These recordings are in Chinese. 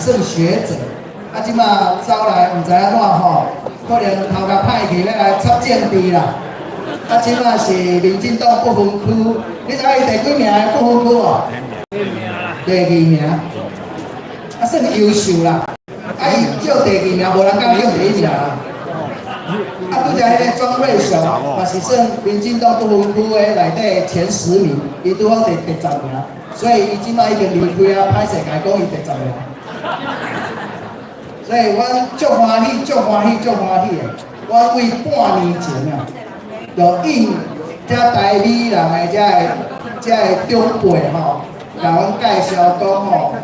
算学者，即马走来唔知影怎吼，可能头壳歹去，要来插政治啦。即马是民进党不分区，你知伊第几名的不分区哦？第2名，算优秀啦。伊照第2名，无人敢用第1名。拄则迄个庄瑞雄，嘛是算民进党不分区的内底前10名，伊拄好第10名，所以伊即摆已经离开啊，歹势甲伊讲伊第10名。所以阮足欢喜的。阮为半年前啊，就应遮台美人的遮的长辈吼，甲阮介绍讲吼，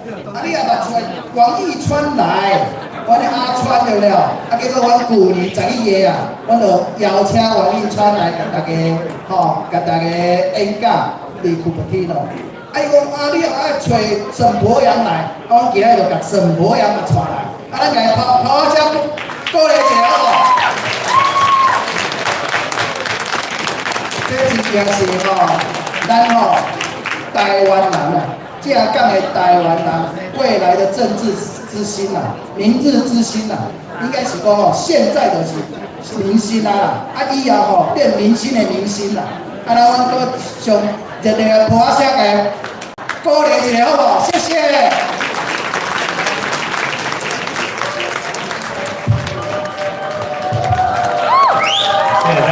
你也捌出王义川来。阮的阿川对了，结果阮旧年11月啊，阮就邀请王义川来甲大家甲大家演讲伫库珀蒂诺。伊讲你爱找沈博阳来，阮今日就甲沈博阳带来，咱来拍掌鼓励一下好无？这真正是咱台湾人啊，正港的台湾人未来的政治之星啊，明日之星啊，应该是讲现在的是明星啊，以后变明星的明星啦。咱阮搁上热烈的拍声个鼓励一下好不好？谢谢。谢谢大家。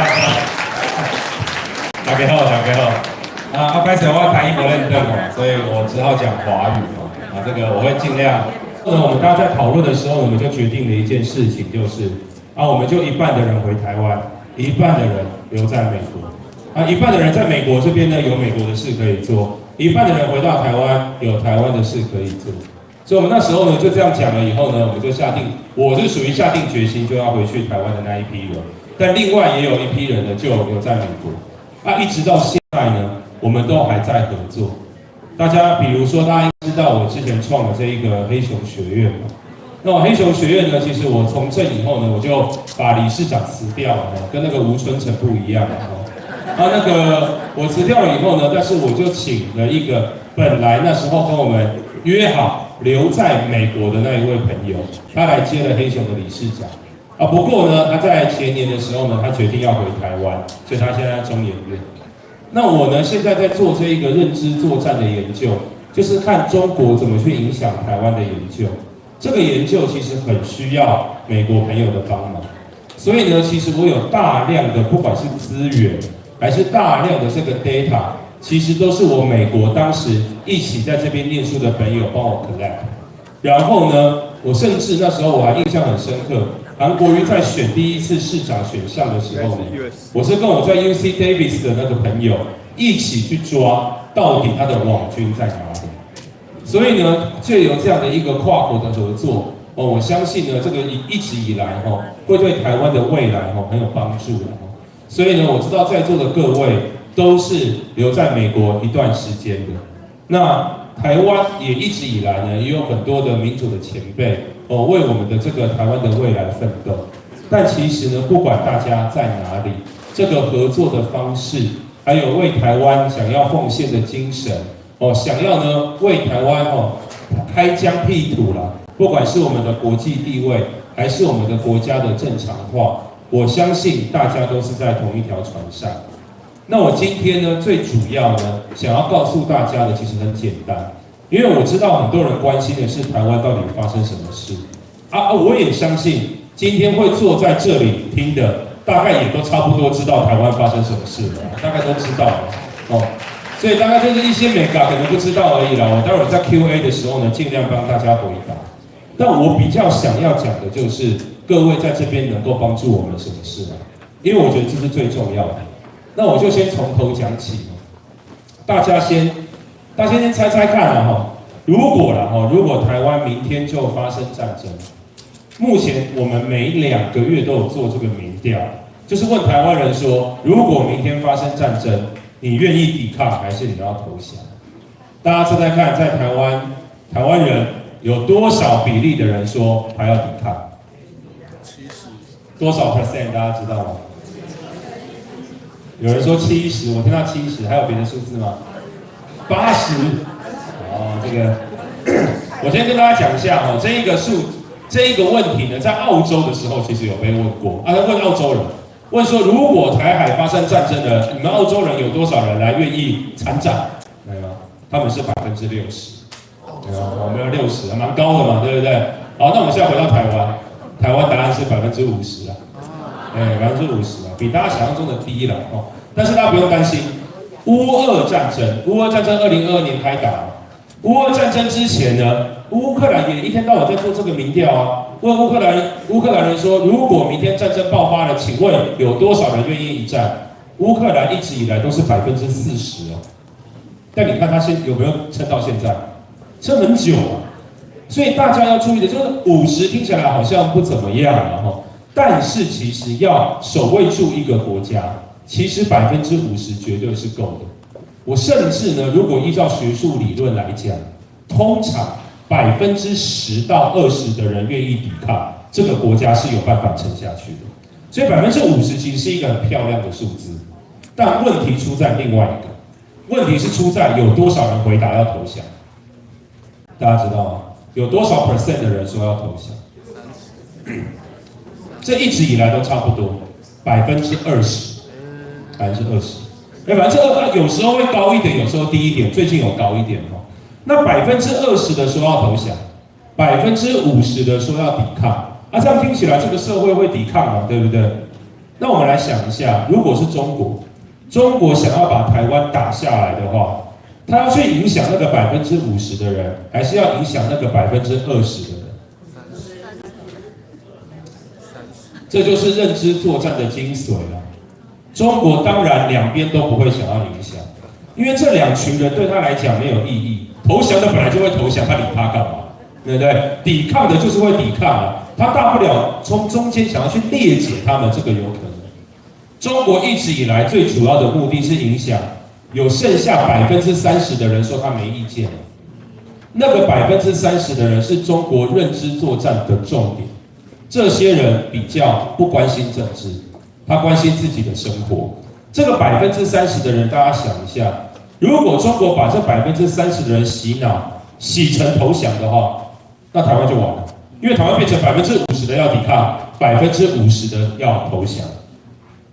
大家好，大家好。开始我台语不认得嘛，所以我只好讲华语嘛。这个我会尽量。我们大家在讨论的时候，我们就决定了一件事情，就是我们就一半的人回台湾，一半的人留在美国。一半的人在美国这边呢有美国的事可以做，一半的人回到台湾有台湾的事可以做。所以我们那时候呢就这样讲了以后呢，我们就下定，我是属于下定决心就要回去台湾的那一批人，但另外也有一批人呢就留在美国。一直到现在呢，我们都还在合作。大家比如说，大家知道我之前创的这一个黑熊学院嘛？那黑熊学院呢，其实我从政以后呢，我就把理事长辞掉了，跟那个吴春成不一样那个我辞掉了以后呢，但是我就请了一个本来那时候跟我们约好留在美国的那一位朋友，他来接了黑熊的理事长。不过呢，他在前年的时候呢，他决定要回台湾，所以他现在在中研院。那我呢，现在在做这一个认知作战的研究，就是看中国怎么去影响台湾的研究。这个研究其实很需要美国朋友的帮忙，所以呢，其实我有大量的不管是资源，还是大量的这个 data， 其实都是我美国当时一起在这边念书的朋友帮我 collect。然后呢，我甚至那时候我还印象很深刻。韩国瑜在选第一次市长选上的时候呢，我是跟我在 UC Davis 的那个朋友一起去抓到底他的网军在哪里。所以呢，借由这样的一个跨国的合作，我相信呢，这个一直以来会对台湾的未来很有帮助的。所以呢，我知道在座的各位都是留在美国一段时间的。那台湾也一直以来呢，也有很多的民主的前辈为我们的这个台湾的未来奋斗。但其实呢，不管大家在哪里，这个合作的方式，还有为台湾想要奉献的精神，想要呢为台湾开疆辟土啦，不管是我们的国际地位，还是我们的国家的正常化，我相信大家都是在同一条船上。那我今天呢，最主要呢，想要告诉大家的其实很简单，因为我知道很多人关心的是台湾到底发生什么事我也相信今天会坐在这里听的，大概也都差不多知道台湾发生什么事了，大概都知道了所以大概就是一些美感可能不知道而已啦。我待会儿在 Q&A 的时候呢，尽量帮大家回答。但我比较想要讲的就是，各位在这边能够帮助我们什么事因为我觉得这是最重要的。那我就先从头讲起，大家先猜猜看如果台湾明天就发生战争，目前我们每2个月都有做这个民调，就是问台湾人说，如果明天发生战争，你愿意抵抗还是你要投降？大家猜猜看，在台湾人有多少比例的人说还要抵抗？70%，多少 percent？ 大家知道吗？有人说70%，我听到70%，还有别的数字吗？80%。这个我先跟大家讲一下哦，这一个问题呢，在澳洲的时候其实有被问过啊，问澳洲人，问说如果台海发生战争了，你们澳洲人有多少人来愿意参战？没有，他们是60%，对啊，我们有60，蛮高的嘛，对不对？好，那我们现在回到台湾，台湾答案是50%啊，50%啊，比大家想象中的低了哦。但是大家不用担心，乌俄战争2022年开打，乌俄战争之前呢，乌克兰也一天到晚在做这个民调啊，问乌克兰人说，如果明天战争爆发了，请问有多少人愿意一战？乌克兰一直以来都是40%哦，但你看他有没有撑到现在？撑很久啊，所以大家要注意的就是50听起来好像不怎么样了哈，但是其实要守卫住一个国家，其实50%绝对是够的。我甚至呢，如果依照学术理论来讲，通常10%到20%的人愿意抵抗，这个国家是有办法撑下去的。所以50%其实是一个很漂亮的数字，但问题出在另外一个，问题是出在有多少人回答要投降。大家知道吗？有多少%的人说要投降？这一直以来都差不多20%，20%。有时候会高一点，有时候低一点，最近有高一点哦。那20%的说要投降，50%的说要抵抗，啊，这样听起来这个社会会抵抗嘛，对不对？那我们来想一下，如果是中国想要把台湾打下来的话，他要去影响那个50%的人，还是要影响那个20%的人？这就是认知作战的精髓了。中国当然两边都不会想要影响，因为这2群人对他来讲没有意义。投降的本来就会投降，他理他干嘛？对不对？抵抗的就是会抵抗啊，他大不了从中间想要去裂解他们，这个有可能。中国一直以来最主要的目的是影响有剩下30%的人说他没意见，那个30%的人是中国认知作战的重点。这些人比较不关心政治，他关心自己的生活。这个30%的人，大家想一下，如果中国把这30%的人洗脑，洗成投降的话，那台湾就完了，因为台湾变成50%的要抵抗，50%的要投降。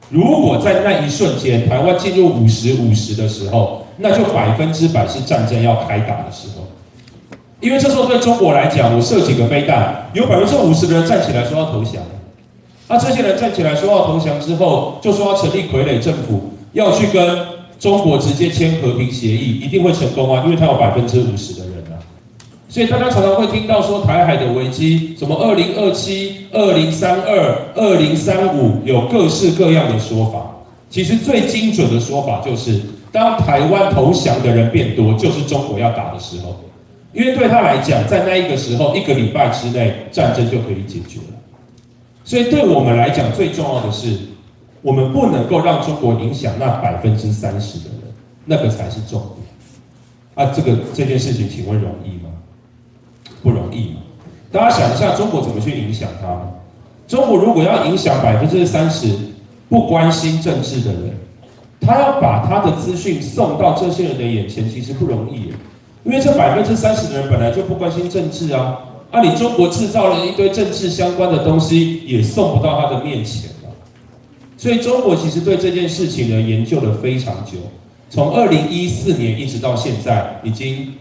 如果在那一瞬间，台湾进入50-50的时候，那就100%是战争要开打的时候。因为这时候对中国来讲，我射几个飞弹，有50%的人站起来说要投降。那这些人站起来说要投降之后，就说要成立傀儡政府，要去跟中国直接签和平协议，一定会成功啊，因为他有50%的人啊。所以大家常常会听到说台海的危机，什么2027、2032、2035，有各式各样的说法。其实最精准的说法就是，当台湾投降的人变多，就是中国要打的时候。因为对他来讲，在那一个时候，1个礼拜之内，战争就可以解决了。所以对我们来讲，最重要的是，我们不能够让中国影响那30%的人，那个才是重点。啊，这件事情，请问容易吗？不容易嘛。大家想一下，中国怎么去影响他们？中国如果要影响30%不关心政治的人，他要把他的资讯送到这些人的眼前，其实不容易耶。因为这30%的人本来就不关心政治啊，你中国制造了一堆政治相关的东西，也送不到他的面前了。所以中国其实对这件事情呢研究了非常久，从2014年一直到现在，已经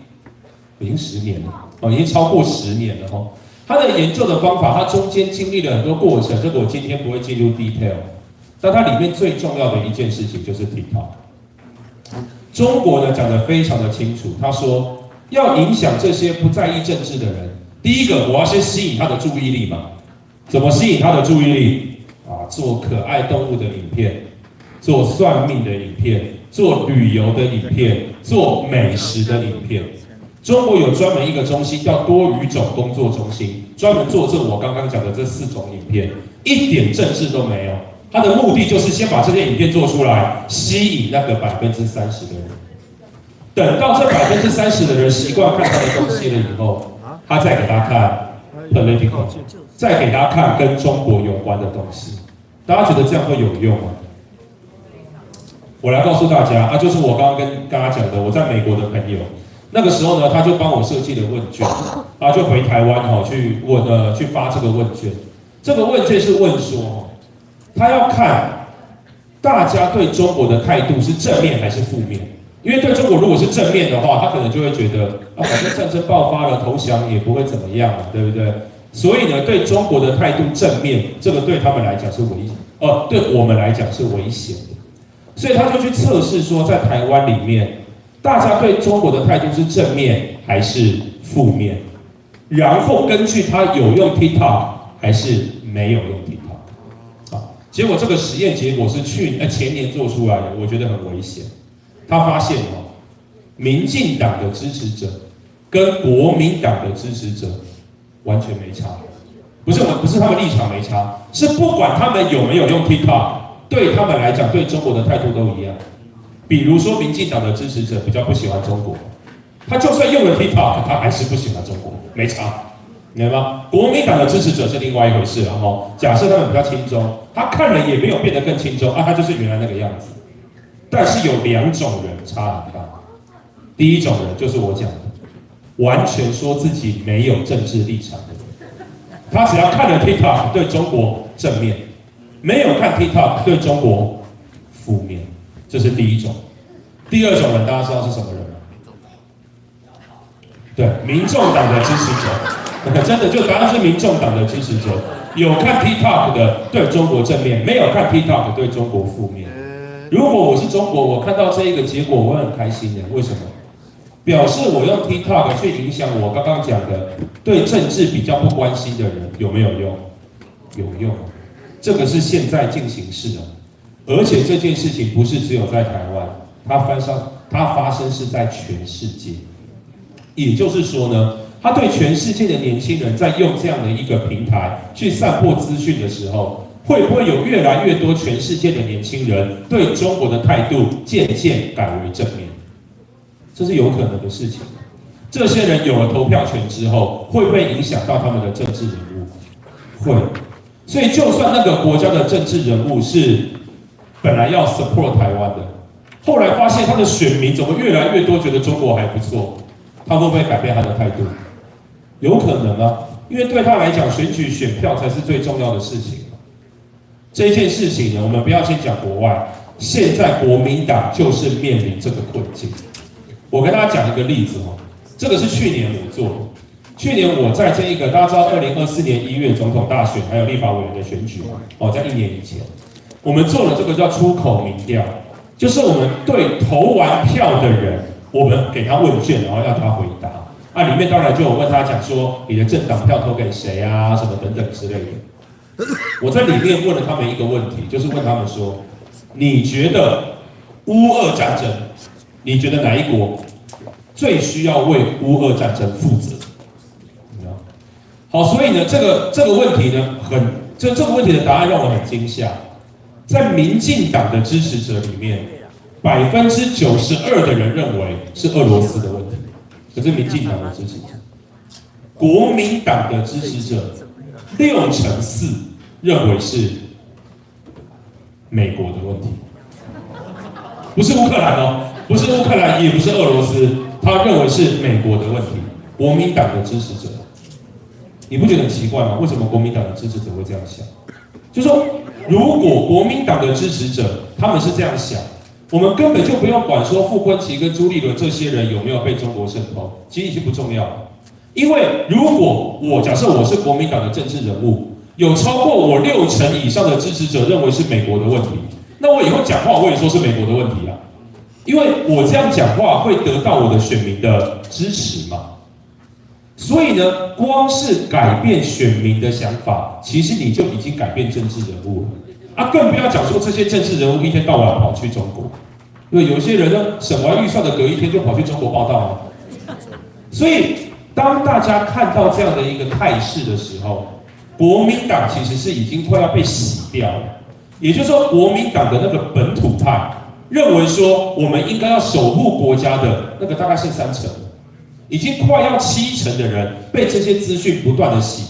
10年了哦，已经超过10年了哦。他的研究的方法，他中间经历了很多过程，这个我今天不会进入 detail， 但它里面最重要的一件事情就是 TikTok。中国呢讲得非常的清楚，他说要影响这些不在意政治的人，第一个我要先吸引他的注意力嘛。怎么吸引他的注意力啊？做可爱动物的影片，做算命的影片，做旅游的影片，做美食的影片。中国有专门一个中心叫多语种工作中心，专门做我刚刚讲的这4种影片，一点政治都没有。他的目的就是先把这些影片做出来，吸引那个30%的人。等到这30%的人习惯看他的东西了以后，他再给他看 political， 再给他看跟中国有关的东西。大家觉得这样会有用吗？我来告诉大家，就是我刚刚跟大家讲的，我在美国的朋友，那个时候呢，他就帮我设计了问卷，啊，就回台湾去发这个问卷。这个问卷是问说，他要看大家对中国的态度是正面还是负面。因为对中国如果是正面的话，他可能就会觉得啊，反正战争爆发了，投降也不会怎么样嘛，对不对？所以呢，对中国的态度正面，这个对他们来讲是对我们来讲是危险的。所以他就去测试说，在台湾里面，大家对中国的态度是正面还是负面，然后根据他有用 TikTok 还是没有用 TikTok。啊，结果这个实验结果是前年做出来的，我觉得很危险。他发现民进党的支持者跟国民党的支持者完全没差，不是他们立场没差，是不管他们有没有用 TikTok， 对他们来讲，对中国的态度都一样。比如说，民进党的支持者比较不喜欢中国，他就算用了 TikTok， 他还是不喜欢中国，没差，明白吗？国民党的支持者是另外一回事了哈。假设他们比较亲中，他看了也没有变得更亲中啊，他就是原来那个样子。但是有2种人差很大，第一种人就是我讲的，完全说自己没有政治立场的人，他只要看了 TikTok 对中国正面，没有看 TikTok 对中国负面，这是第一种。第二种人大家知道是什么人吗？对，民众党的支持者，真的就答案是民众党的支持者，有看 TikTok 的对中国正面，没有看 TikTok 对中国负面。如果我是中国，我看到这一个结果，我会很开心的。为什么？表示我用 TikTok 去影响我刚刚讲的对政治比较不关心的人，有没有用？有用，这个是现在进行式的，而且这件事情不是只有在台湾，它发生是在全世界。也就是说呢，他对全世界的年轻人在用这样的一个平台去散播资讯的时候，会不会有越来越多全世界的年轻人对中国的态度渐渐改为正面？这是有可能的事情。这些人有了投票权之后，会不会影响到他们的政治人物？会。所以，就算那个国家的政治人物是本来要 support 台湾的，后来发现他的选民怎么越来越多觉得中国还不错，他会不会改变他的态度？有可能啊，因为对他来讲，选举选票才是最重要的事情。这件事情呢，我们不要先讲国外，现在国民党就是面临这个困境。我跟大家讲一个例子哦，这个是去年我做的。去年我在这一个大家知道，2024年1月总统大选还有立法委员的选举哦，在1年以前，我们做了这个叫出口民调，就是我们对投完票的人，我们给他问卷，然后要他回答。啊，里面当然就有问他讲说，你的政党票投给谁啊，什么等等之类的。我在里面问了他们一个问题，就是问他们说，你觉得乌俄战争，你觉得哪一国最需要为乌俄战争负责？好，所以呢，这个问题呢，这个问题的答案让我很惊吓。在民进党的支持者里面，92%的人认为是俄罗斯的问题，可是民进党的支持者，国民党的支持者64%认为是美国的问题，不是乌克兰哦，不是乌克兰，也不是俄罗斯，他认为是美国的问题。国民党的支持者。你不觉得很奇怪吗？为什么国民党的支持者会这样想？就说如果国民党的支持者他们是这样想，我们根本就不用管说傅昆萁跟朱立伦这些人有没有被中国渗透，其实已经不重要了。因为如果假设我是国民党的政治人物，有超过我60%以上的支持者认为是美国的问题，那我以后讲话我也说是美国的问题啊，因为我这样讲话会得到我的选民的支持嘛。所以呢，光是改变选民的想法，其实你就已经改变政治人物了啊！更不要讲说这些政治人物一天到晚跑去中国，因为有些人呢，审完预算的隔一天就跑去中国报道了。所以，当大家看到这样的一个态势的时候，国民党其实是已经快要被洗掉了。也就是说，国民党的那个本土派认为说，我们应该要守护国家的那个大概剩30%。已经快要70%的人被这些资讯不断的洗。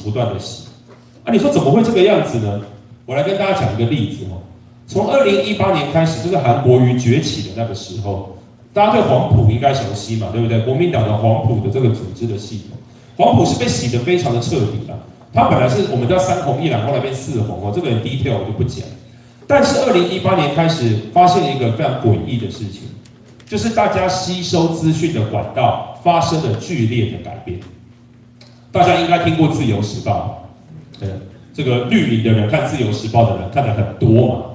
啊，你说怎么会这个样子呢？我来跟大家讲一个例子哦。从2018年开始，这个韩国瑜崛起的那个时候，大家对黄埔应该熟悉嘛，对不对？国民党的黄埔的这个组织的系统，黄埔是被洗得非常的彻底啊。它本来是我们叫三红一蓝，后来变四红哦，这个很 detail 我就不讲。但是2018年开始发现了一个非常诡异的事情，就是大家吸收资讯的管道发生了剧烈的改变。大家应该听过《自由时报》，对，这个绿营的人看《自由时报》的人看的很多嘛。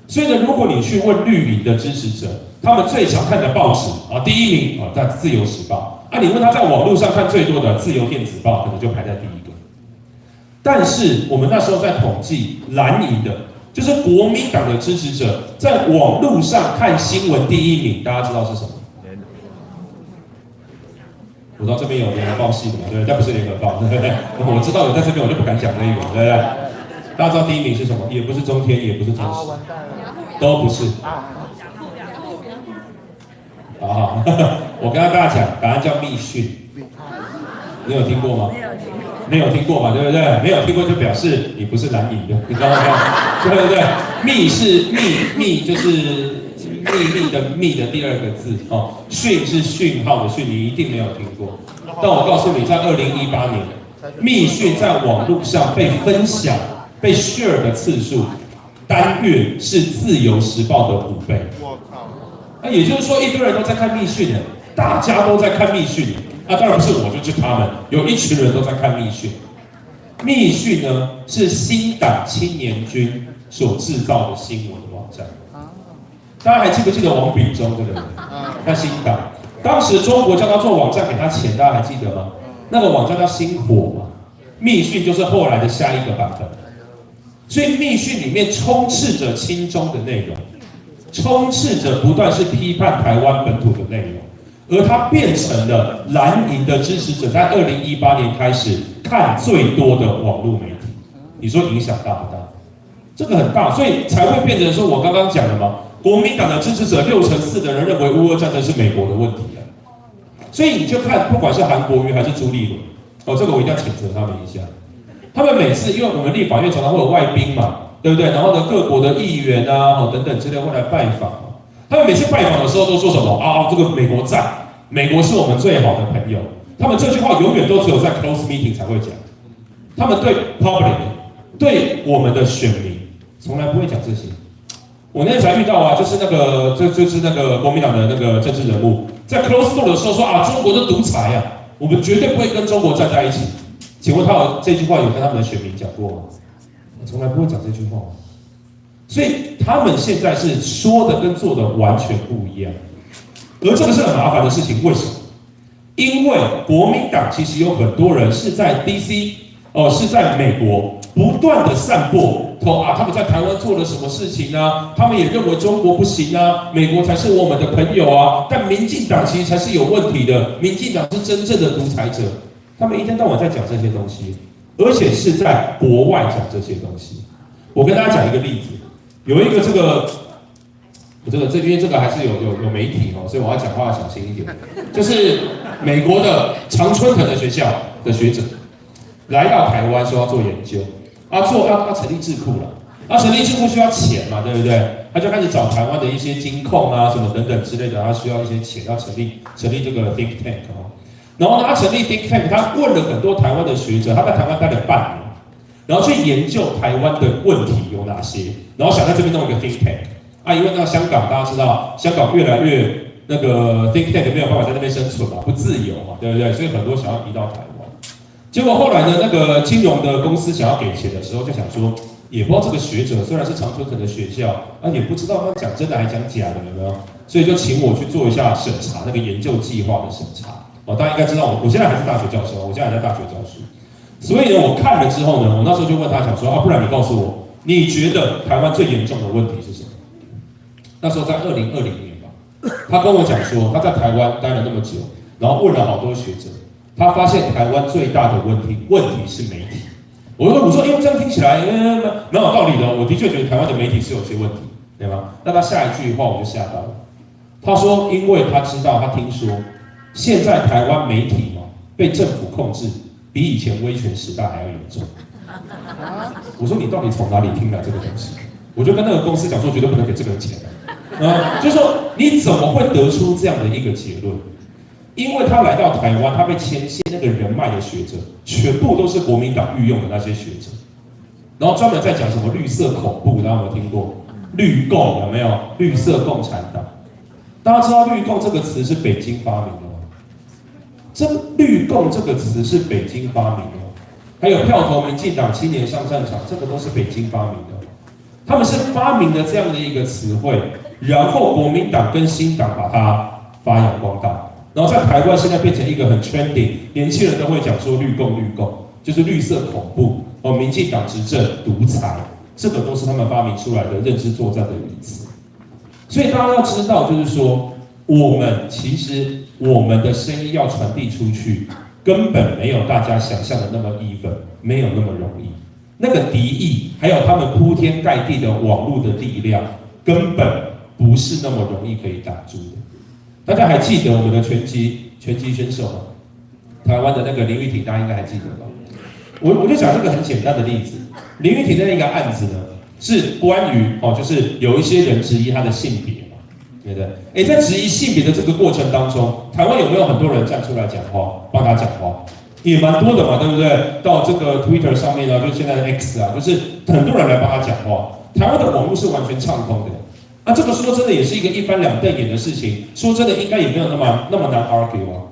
所以呢，如果你去问绿营的支持者，他们最常看的报纸啊，第一名啊在《自由时报》啊，你问他在网络上看最多的《自由电子报》，可能就排在第一个。但是我们那时候在统计蓝营的，就是国民党的支持者在网络上看新闻第一名，大家知道是什么？我知道这边有联合报系的嘛，对不对？但不是联合报，对不对？我知道有在这边，我就不敢讲那个，对不对？大家知道第一名是什么？也不是中天，也不是中时，都不是。好，我跟大家讲，答案叫密讯。你有听过吗？没有听过嘛，对不对？没有听过就表示你不是蓝营的，你知道吗？对不对？密是密就是秘密的密的第二个字哦，讯是讯号的讯，你一定没有听过。但我告诉你，在2018年，密讯在网络上被分享、被 share 的次数，单月是《自由时报》的5倍。我靠！那也就是说，一堆人都在看密讯的，大家都在看密讯。当然不是我，就是他们，有一群人都在看密讯。密讯呢，是新党青年军所制造的新闻网站。大家还记不记得王炳忠这个人？那新党当时中国叫他做网站给他钱，大家还记得吗？那个网站叫星火嘛。密讯就是后来的下一个版本。所以密讯里面充斥着亲中的内容，充斥着不断是批判台湾本土的内容。而它变成了蓝营的支持者在2018年开始看最多的网络媒体，你说影响大不大？这个很大，所以才会变成说我刚刚讲的嘛，国民党的支持者64%的人认为乌俄战争是美国的问题啊，所以你就看不管是韩国瑜还是朱立伦，哦，这个我一定要谴责他们一下，他们每次因为我们立法院常常会有外宾嘛，对不对？然后呢，各国的议员啊，等等之类会来拜访。他们每次拜访的时候都说什么啊？这个美国在，美国是我们最好的朋友。他们这句话永远都只有在 close meeting 才会讲。他们对 public， 对我们的选民，从来不会讲这些。我那天才遇到啊，就是那个国民党的那个政治人物，在 close door 的时候说啊，中国的独裁啊，我们绝对不会跟中国站在一起。请问他有这句话有跟他们的选民讲过吗？从来不会讲这句话。所以他们现在是说的跟做的完全不一样，而这个是很麻烦的事情。为什么？因为国民党其实有很多人是在 DC， 是在美国不断的散播，他们在台湾做了什么事情啊？他们也认为中国不行啊，美国才是我们的朋友啊。但民进党其实才是有问题的，民进党是真正的独裁者。他们一天到晚在讲这些东西，而且是在国外讲这些东西。我跟大家讲一个例子。有一个因为这个还是有媒体所以我要讲话要小心一点。就是美国的常春藤的学校的学者来到台湾说要做研究，要成立智库了，成立智库需要钱嘛，对不对？他就开始找台湾的一些金控啊什么等等之类的，他需要一些钱，要成立这个 think tank 然后呢，他成立 think tank， 他问了很多台湾的学者，他在台湾待了半年。然后去研究台湾的问题有哪些，然后想在这边弄一个 think tank 因为到香港，大家知道香港越来越那个 think tank 没有办法在那边生存嘛，不自由嘛，对不对？所以很多想要移到台湾。结果后来呢，那个金融的公司想要给钱的时候，就想说，也不知道这个学者虽然是常春藤的学校，也不知道他讲真的还讲假的，有没有？所以就请我去做一下审查，那个研究计划的审查。大家应该知道我现在还是大学教授，我现在还在大学教书。所以呢，我看了之后呢，我那时候就问他讲说不然你告诉我，你觉得台湾最严重的问题是什么？那时候在2020年吧，他跟我讲说他在台湾待了那么久，然后问了好多学者，他发现台湾最大的问题是媒体。我说，因为这样听起来蛮有道理的，我的确觉得台湾的媒体是有些问题，对吗？那他下一句话我就吓到了，他说，因为他听说，现在台湾媒体被政府控制。比以前威权时代还要严重。我说你到底从哪里听来这个东西？我就跟那个公司讲说，绝对不能给这个人钱，就是说你怎么会得出这样的一个结论？因为他来到台湾，他被牵线那个人脉的学者，全部都是国民党御用的那些学者，然后专门在讲什么绿色恐怖，大家有没有听过？绿共有没有？绿色共产党，大家知道绿共这个词是北京发明的吗？这绿共这个词是北京发明的，还有票投民进党青年上战场，这个都是北京发明的。他们是发明了这样的一个词汇，然后国民党跟新党把它发扬光大。然后在台湾现在变成一个很 trending， 年轻人都会讲说绿共，就是绿色恐怖哦，民进党执政独裁，这个都是他们发明出来的认知作战的语词。所以大家要知道，就是说其实我们的声音要传递出去，根本没有大家想象的那么 even， 没有那么容易。那个敌意，还有他们铺天盖地的网络的力量，根本不是那么容易可以打住的。大家还记得我们的拳击选手吗？台湾的那个林玉婷，大家应该还记得吧？我就讲这个很简单的例子，林玉婷的那个案子呢，是关于就是有一些人质疑她的性别嘛，对不对？在质疑性别的这个过程当中，台湾有没有很多人站出来讲话，帮她讲话？也蛮多的嘛，对不对？到这个 Twitter 上面呢，就现在的 X 啊，就是很多人来帮她讲话。台湾的网络是完全畅通的。这个说真的也是一个一翻两瞪眼的事情。说真的，应该也没有那么难 argue 啊。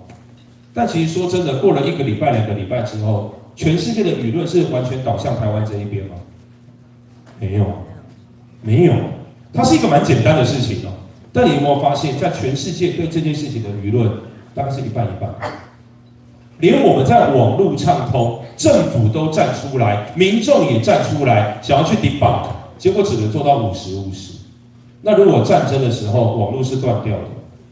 但其实说真的，过了1个礼拜、2个礼拜之后，全世界的舆论是完全导向台湾这一边吗？没有，它是一个蛮简单的事情哦。但你有没有发现，在全世界对这件事情的舆论大概是一半一半，连我们在网络畅通，政府都站出来，民众也站出来，想要去 debunk， 结果只能做到50-50。那如果战争的时候网络是断掉的，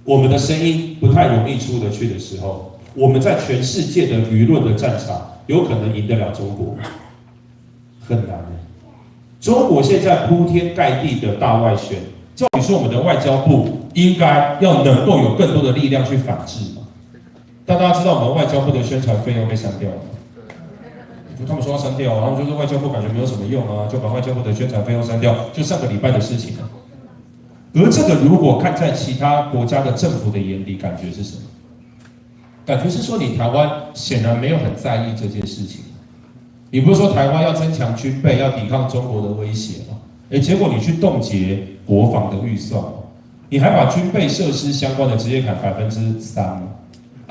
我们的声音不太容易出得去的时候，我们在全世界的舆论的战场有可能赢得了中国？很难的。中国现在铺天盖地的大外宣，照理说我们的外交部应该要能够有更多的力量去反制嘛。但大家知道我们外交部的宣传费用被删掉了，他们说要删掉啊，他们就说外交部感觉没有什么用啊，就把外交部的宣传费用删掉，就上个礼拜的事情了。而这个如果看在其他国家的政府的眼里，感觉是什么？感觉是说你台湾显然没有很在意这件事情。你不是说台湾要增强军备，要抵抗中国的威胁吗？结果你去冻结国防的预算，你还把军备设施相关的直接砍3%吗？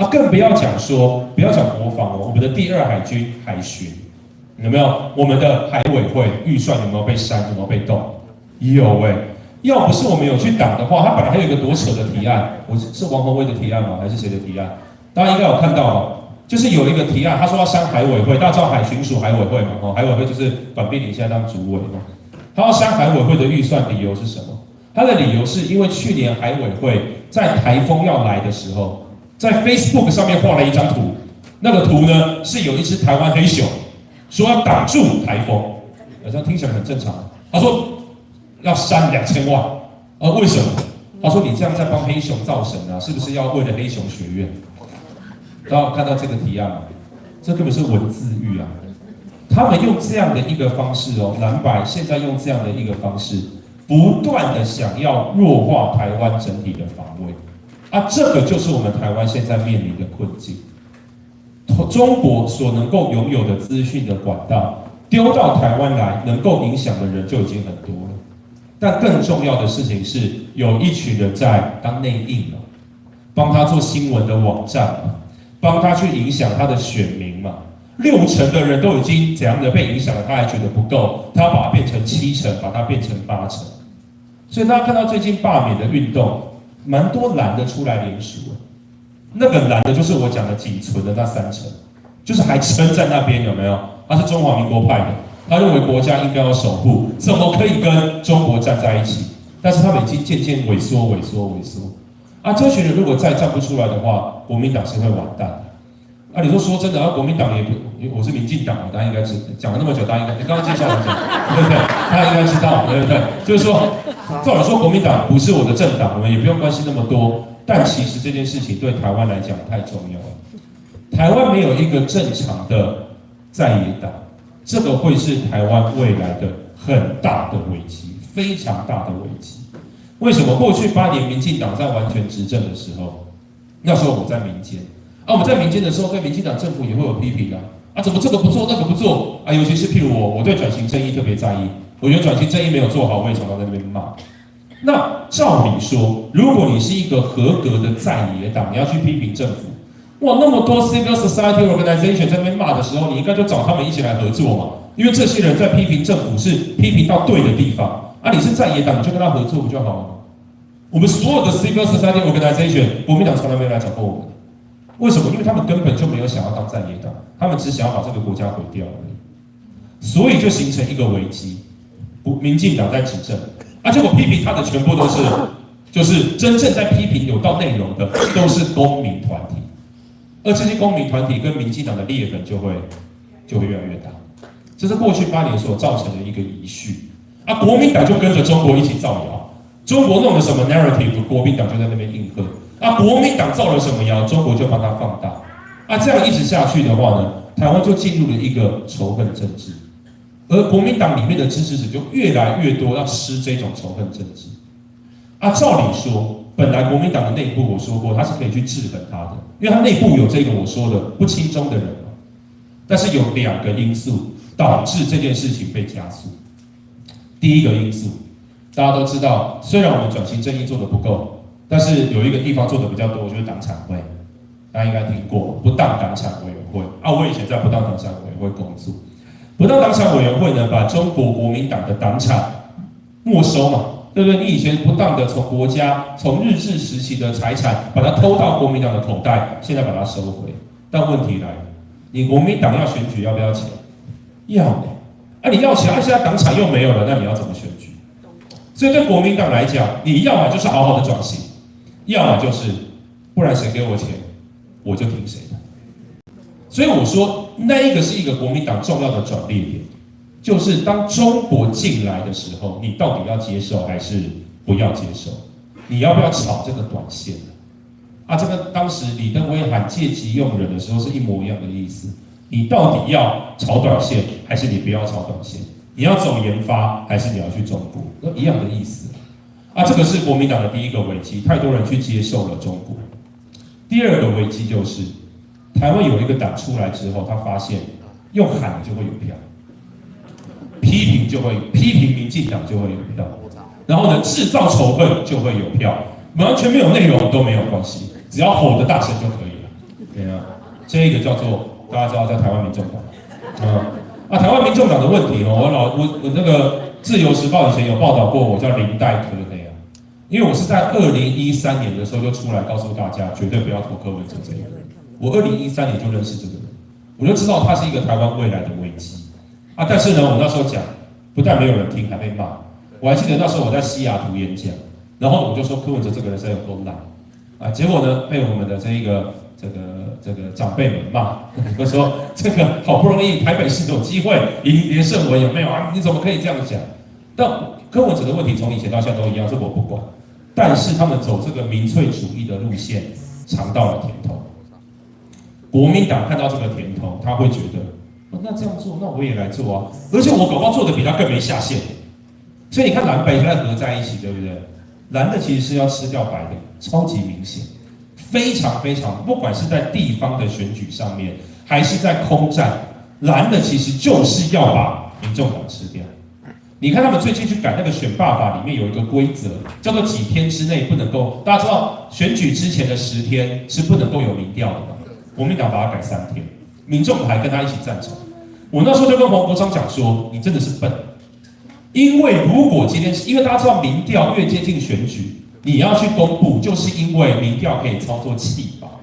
更不要讲国防哦，我们的第2海军海巡有没有？我们的海委会预算有没有被删？有没有被动？有要不是我们有去挡的话，他本来还有一个多扯的提案，是王宏威的提案吗？还是谁的提案？大家应该有看到吧？就是有一个提案，他说要删海委会，大家知道海巡署海委会嘛？海委会就是管碧玲现在当主委嘛。他要删海委会的预算，理由是什么？他的理由是因为去年海委会在台风要来的时候，在 Facebook 上面画了一张图，那个图呢是有一只台湾黑熊，说要挡住台风，好像听起来很正常。他说要删2000万，为什么？他说你这样在帮黑熊造神啊，是不是要为了黑熊学院？大家看到这个提案吗？这根本是文字狱啊！他们用这样的一个方式蓝白现在用这样的一个方式，不断的想要弱化台湾整体的防卫这个就是我们台湾现在面临的困境。中国所能够拥有的资讯的管道丢到台湾来，能够影响的人就已经很多了。但更重要的事情是，有一群人在当内应帮他做新闻的网站帮他去影响他的选民嘛。60%的人都已经怎样的被影响了，他还觉得不够，他要把它变成70%，把它变成80%。所以大家看到最近罢免的运动，蛮多蓝的出来联署那个蓝的就是我讲的仅存的那3%，就是还撑在那边，有没有？他是中华民国派的，他认为国家应该要守护，怎么可以跟中国站在一起？但是他们已经渐渐萎缩。这群人如果再站不出来的话，国民党是会完蛋的。你说真的，国民党也不，我是民进党大家应该讲了那么久，大家应该刚刚介绍完讲，对不对？大家应该知道，对不对？就是说，照理说国民党不是我的政党，我们也不用关心那么多。但其实这件事情对台湾来讲太重要了。台湾没有一个正常的在野党，这个会是台湾未来的很大的危机，非常大的危机。为什么过去8年民进党在完全执政的时候，那时候我在民间，我们在民间的时候，对民进党政府也会有批评怎么这个不做那个不做尤其是譬如我对转型正义特别在意，我觉得转型正义没有做好，我也常常在那边骂。那照理说，如果你是一个合格的在野党，你要去批评政府，那么多 civil society organization 在那边骂的时候，你应该就找他们一起来合作嘛，因为这些人在批评政府是批评到对的地方你是在野党，你就跟他合作不就好了吗？我们所有的 civil society organization， 国民党从来没有来找过我们。为什么？因为他们根本就没有想要当在野党，他们只想要把这个国家毁掉而已。所以就形成一个危机，民进党在执政，结果批评他的全部都是，就是真正在批评有道内容的都是公民团体，而这些公民团体跟民进党的裂痕就会越来越大。这是过去8年所造成的一个遗绪国民党就跟着中国一起造谣，中国弄了什么 narrative， 国民党就在那边应和。国民党造了什么谣，中国就帮他放大。这样一直下去的话呢，台湾就进入了一个仇恨政治，而国民党里面的支持者就越来越多要吃这种仇恨政治。照理说，本来国民党的内部我说过，他是可以去制衡他的，因为他内部有这个我说的不亲中的人嘛。但是有2个因素导致这件事情被加速。第一个因素，大家都知道，虽然我们转型正义做得不够。但是有一个地方做的比较多，就是党产会，大家应该听过不当党产委员会我以前在不当党产委员会工作，不当党产委员会呢，把中国国民党的党产没收嘛，对不对？你以前不当的从日治时期的财产，把它偷到国民党的口袋，现在把它收回。但问题来了，你国民党要选举要不要钱？要呢。你要钱，现在党产又没有了，那你要怎么选举？所以对国民党来讲，你要么就是好好的转型。要么就是，不然谁给我钱，我就听谁的。所以我说，那一个是一个国民党重要的转捩点，就是当中国进来的时候，你到底要接受还是不要接受？你要不要炒这个短线？这个当时李登辉喊借机用人的时候是一模一样的意思。你到底要炒短线，还是你不要炒短线？你要走研发，还是你要去中国？都一样的意思。这个是国民党的第一个危机，太多人去接受了中国。第2个危机就是，台湾有一个党出来之后，他发现用喊的就会有票，批评民进党就会有票，然后呢制造仇恨就会有票，完全没有内容都没有关系，只要吼得大声就可以了。对啊，这个叫做大家知道叫台湾民众党。台湾民众党的问题我那个自由时报以前有报道过，我叫林代科内因为我是在2013年的时候就出来告诉大家，绝对不要投柯文哲这一个人。我2013年就认识这个人，我就知道他是一个台湾未来的危机但是呢，我那时候讲，不但没有人听，还被骂。我还记得那时候我在西雅图演讲，然后我就说柯文哲这个人是有够烂结果呢被我们的这个长辈们骂，我说这个好不容易台北市有机会赢连胜文有没有你怎么可以这样讲？但柯文哲的问题从以前到现在都一样，这我不管。但是他们走这个民粹主义的路线，尝到了甜头。国民党看到这个甜头，他会觉得，那这样做，那我也来做而且我搞不好做的比他更没下限。所以你看蓝白在合在一起，对不对？蓝的其实是要吃掉白的，超级明显，非常非常，不管是在地方的选举上面，还是在空战，蓝的其实就是要把民众党吃掉。你看他们最近去改那个选罢法，里面有一个规则，叫做几天之内不能够。大家知道选举之前的10天是不能够有民调的嘛？国民党把它改3天，民众还跟他一起赞成。我那时候就跟黄国昌讲说，你真的是笨，因为如果今天因为大家知道民调越接近选举，你要去公布，就是因为民调可以操作弃保。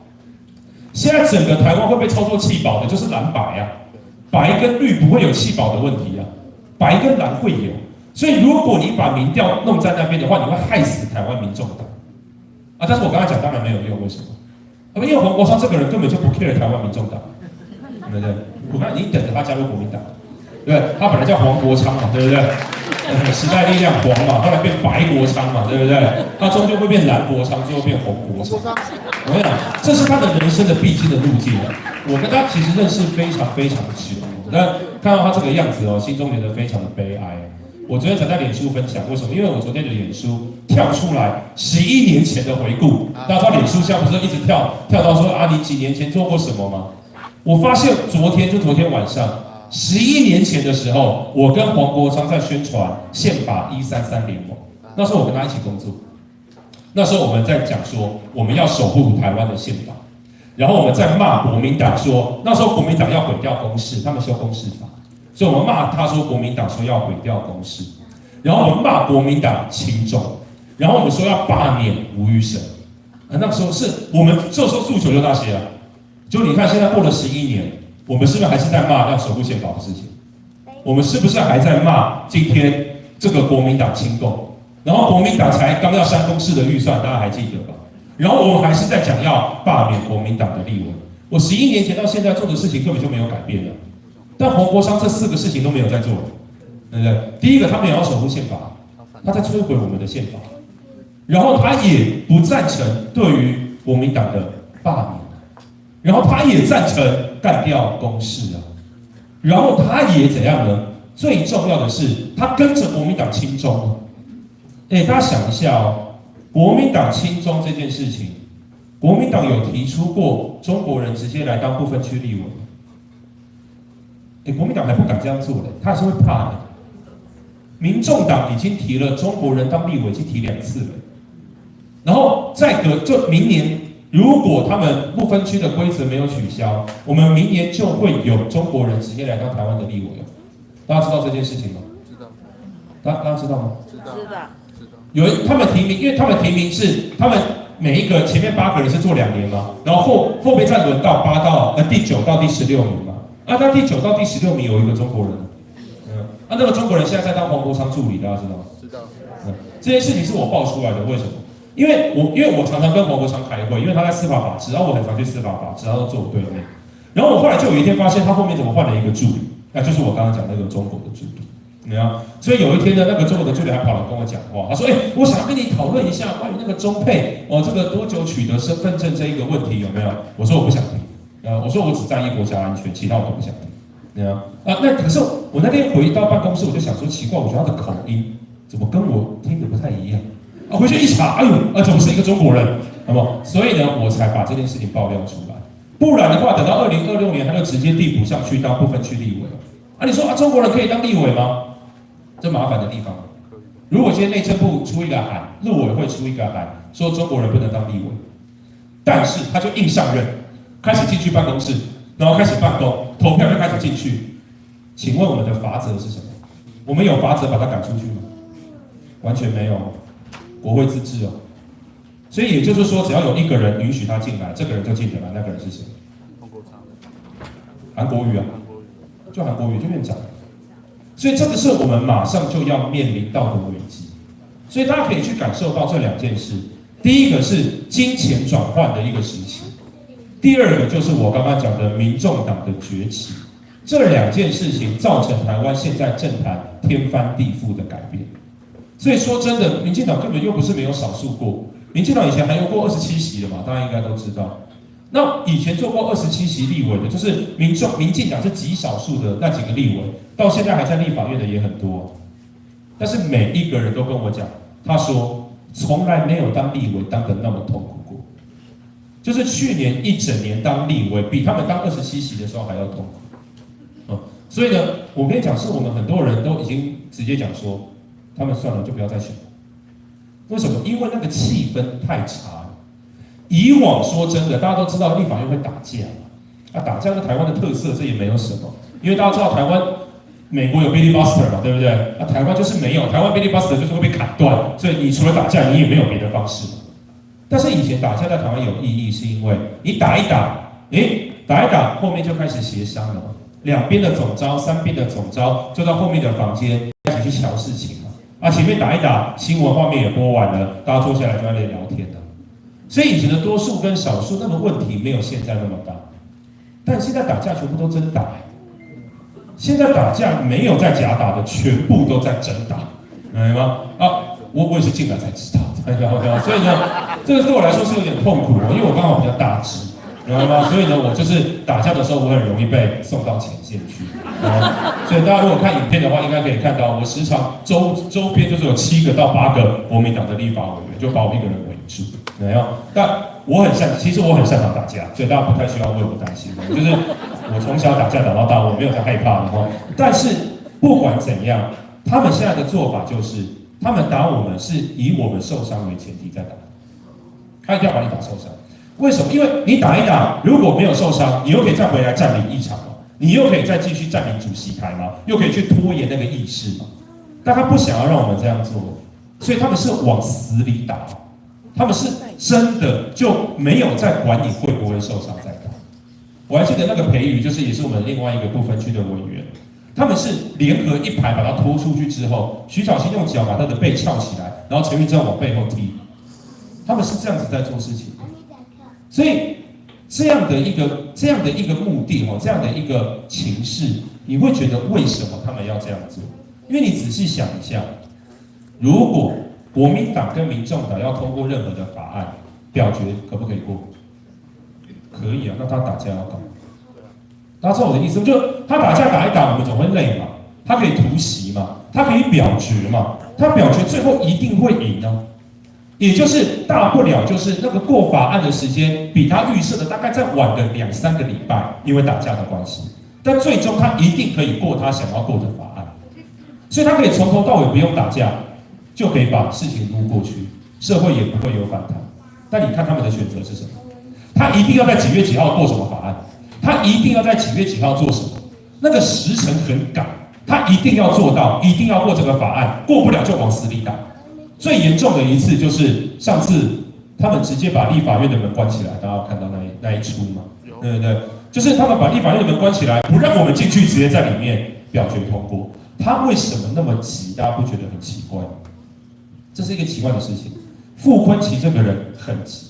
现在整个台湾会被操作弃保的，就是蓝白白跟绿不会有弃保的问题白跟蓝会有，所以如果你把民调弄在那边的话，你会害死台湾民众党但是我刚才讲当然没有用，为什么？因为黄国昌这个人根本就不 care 台湾民众党，对不对？我看你等着他加入国民党，对不对？他本来叫黄国昌嘛，对不对？时代力量黄嘛，后来变白国昌嘛，对不对？他终究会变蓝国昌，最后变红国昌。我跟你讲，这是他的人生的必经的路径我跟他其实认识非常非常久，但看到他这个样子心中觉得非常的悲哀。我昨天才在脸书分享，为什么？因为我昨天的脸书跳出来11年前的回顾。大家知道脸书现在不是一直跳到说啊，你几年前做过什么吗？我发现昨天晚上，11年前的时候，我跟黄国昌在宣传宪法133联盟。那时候我跟他一起工作，那时候我们在讲说我们要守护台湾的宪法，然后我们在骂国民党说，那时候国民党要毁掉公视，他们修公视法，所以我们骂他说国民党说要毁掉公视，然后我们骂国民党亲中，然后我们说要罢免吴育生。那个时候是我们这时候诉求就那些了。就你看，现在过了11年，我们是不是还是在骂要守护宪法的事情？我们是不是还在骂今天这个国民党亲共？然后国民党才刚要删公视的预算，大家还记得吧？然后我们还是在讲要罢免国民党的立委。我11年前到现在做的事情根本就没有改变了，但黄国昌这4个事情都没有在做，对不对？第一个，他没有要守护宪法，他在摧毁我们的宪法，然后他也不赞成对于国民党的罢免。然后他也赞成干掉公视啊，然后他也怎样呢？最重要的是，他跟着国民党亲中啊。大家想一下哦，国民党亲中这件事情，国民党有提出过中国人直接来当不分区立委吗？国民党还不敢这样做嘞，他还是会怕的。民众党已经提了中国人当立委，已经提2次了，然后就明年。如果他们不分区的规则没有取消，我们明年就会有中国人直接来到台湾的立委哦。大家知道这件事情吗？知道。大家知道吗？知道。他们提名，因为他们提名是他们每一个前面8个人是做2年嘛，然后后面再轮到第9到第16名嘛。他第9到第16名有一个中国人，那个中国人现在在当黄国昌助理，大家知道吗？知道。这件事情是我爆出来的，为什么？因为我常常跟黄国昌开会，因为他在司法法制，然后我很常去司法法制，他都坐我对面。然后我后来就有一天发现，他后面怎么换了一个助理，那就是我刚刚讲那个中国的助理，你知道？所以有一天呢，那个中国的助理还跑来跟我讲话，他说：“我想要跟你讨论一下关于那个中配这个多久取得身份证这一个问题有没有？”我说我不想听，我说我只在意国家安全，其他我都不想听，你知道？那可是我那天回到办公室，我就想说奇怪，我觉得他的口音怎么跟我听的不太一样？回去一查，怎么是一个中国人？好不好？所以呢，我才把这件事情爆料出来。不然的话，等到2026年，他就直接递补上去当不分区立委。你说中国人可以当立委吗？这麻烦的地方。如果今天内政部出一个函，陆委会出一个函，说中国人不能当立委，但是他就硬上任，开始进去办公室，然后开始办公，投票就开始进去。请问我们的法则是什么？我们有法则把他赶出去吗？完全没有。国会自治哦，所以也就是说，只要有一个人允许他进来，这个人就进得来。那个人是谁？韩国瑜啊，就韩国瑜就院长。所以这个是我们马上就要面临到的危机。所以大家可以去感受到这2件事：第一个是金钱转换的一个时期，第二个就是我刚刚讲的民众党的崛起。这2件事情造成台湾现在政坛天翻地覆的改变。所以说真的，民进党根本又不是没有少数过。民进党以前还有过27席的嘛，大家应该都知道。那以前做过27席立委的，就是民进党是极少数的那几个立委，到现在还在立法院的也很多。但是每一个人都跟我讲，他说从来没有当立委当得那么痛苦过，就是去年一整年当立委，比他们当27席的时候还要痛苦。所以呢，我跟你讲，是我们很多人都已经直接讲说。他们算了，就不要再选了。为什么？因为那个气氛太差了。以往说真的，大家都知道立法院会打架嘛，打架是台湾的特色，这也没有什么。因为大家知道台湾、美国有 Billy Buster 嘛，对不对？台湾就是没有，台湾 Billy Buster 就是会被砍断，所以你除了打架，你也没有别的方式。但是以前打架在台湾有意义，是因为你打一打，打一打，后面就开始协商了，两边的总召、三边的总召就到后面的房间开始去瞧事情。前面打一打，新闻画面也播完了，大家坐下来就在那里聊天了。所以以前的多数跟少数，那个问题没有现在那么大。但现在打架全部都真打，现在打架没有在假打的，全部都在真打，明白吗？我也是进来才知道，所以呢，这个对我来说是有点痛苦因为我刚好比较大只，明白吗？所以呢，我就是打架的时候，我很容易被送到前线去。所以大家如果看影片的话，应该可以看到，我时常周边就是有7个到8个国民党的立法委员，就把我一个人围住，没有？但其实我很擅长打架，所以大家不太需要为我担心。就是我从小打架打到大，我没有在害怕的话。但是不管怎样，他们现在的做法就是，他们打我们是以我们受伤为前提在打，他一定要把你打受伤。为什么？因为你打一打，如果没有受伤，你又可以再回来占领议场嘛，你又可以再继续占领主席台嘛，又可以去拖延那个议事嘛。但他不想要让我们这样做，所以他们是往死里打，他们是真的就没有在管你会不会受伤再打。我还记得那个培瑜，就是也是我们另外一个不分区的委员，他们是联合一排把他拖出去之后，徐小新用脚把他的背翘起来，然后陈玉珍往背后踢，他们是这样子在做事情。所以这样的一个目的这样的一个情势，你会觉得为什么他们要这样做？因为你仔细想一下，如果国民党跟民众党要通过任何的法案，表决可不可以过？可以啊，那他打架要干嘛？大家知道我的意思吗？就他打架打一打，我们总会累嘛。他可以突袭嘛，他可以表决嘛，他表决最后一定会赢啊。也就是大不了就是那个过法案的时间比他预设的大概再晚个2-3个礼拜，因为打架的关系。但最终他一定可以过他想要过的法案，所以他可以从头到尾不用打架，就可以把事情撸过去，社会也不会有反弹。但你看他们的选择是什么？他一定要在几月几号过什么法案，他一定要在几月几号做什么，那个时程很赶，他一定要做到，一定要过这个法案，过不了就往死里打。最严重的一次就是上次他们直接把立法院的门关起来，大家看到那一出吗？对不对？就是他们把立法院的门关起来，不让我们进去，直接在里面表决通过。他为什么那么急？大家不觉得很奇怪吗？这是一个奇怪的事情。傅昆萁这个人很急，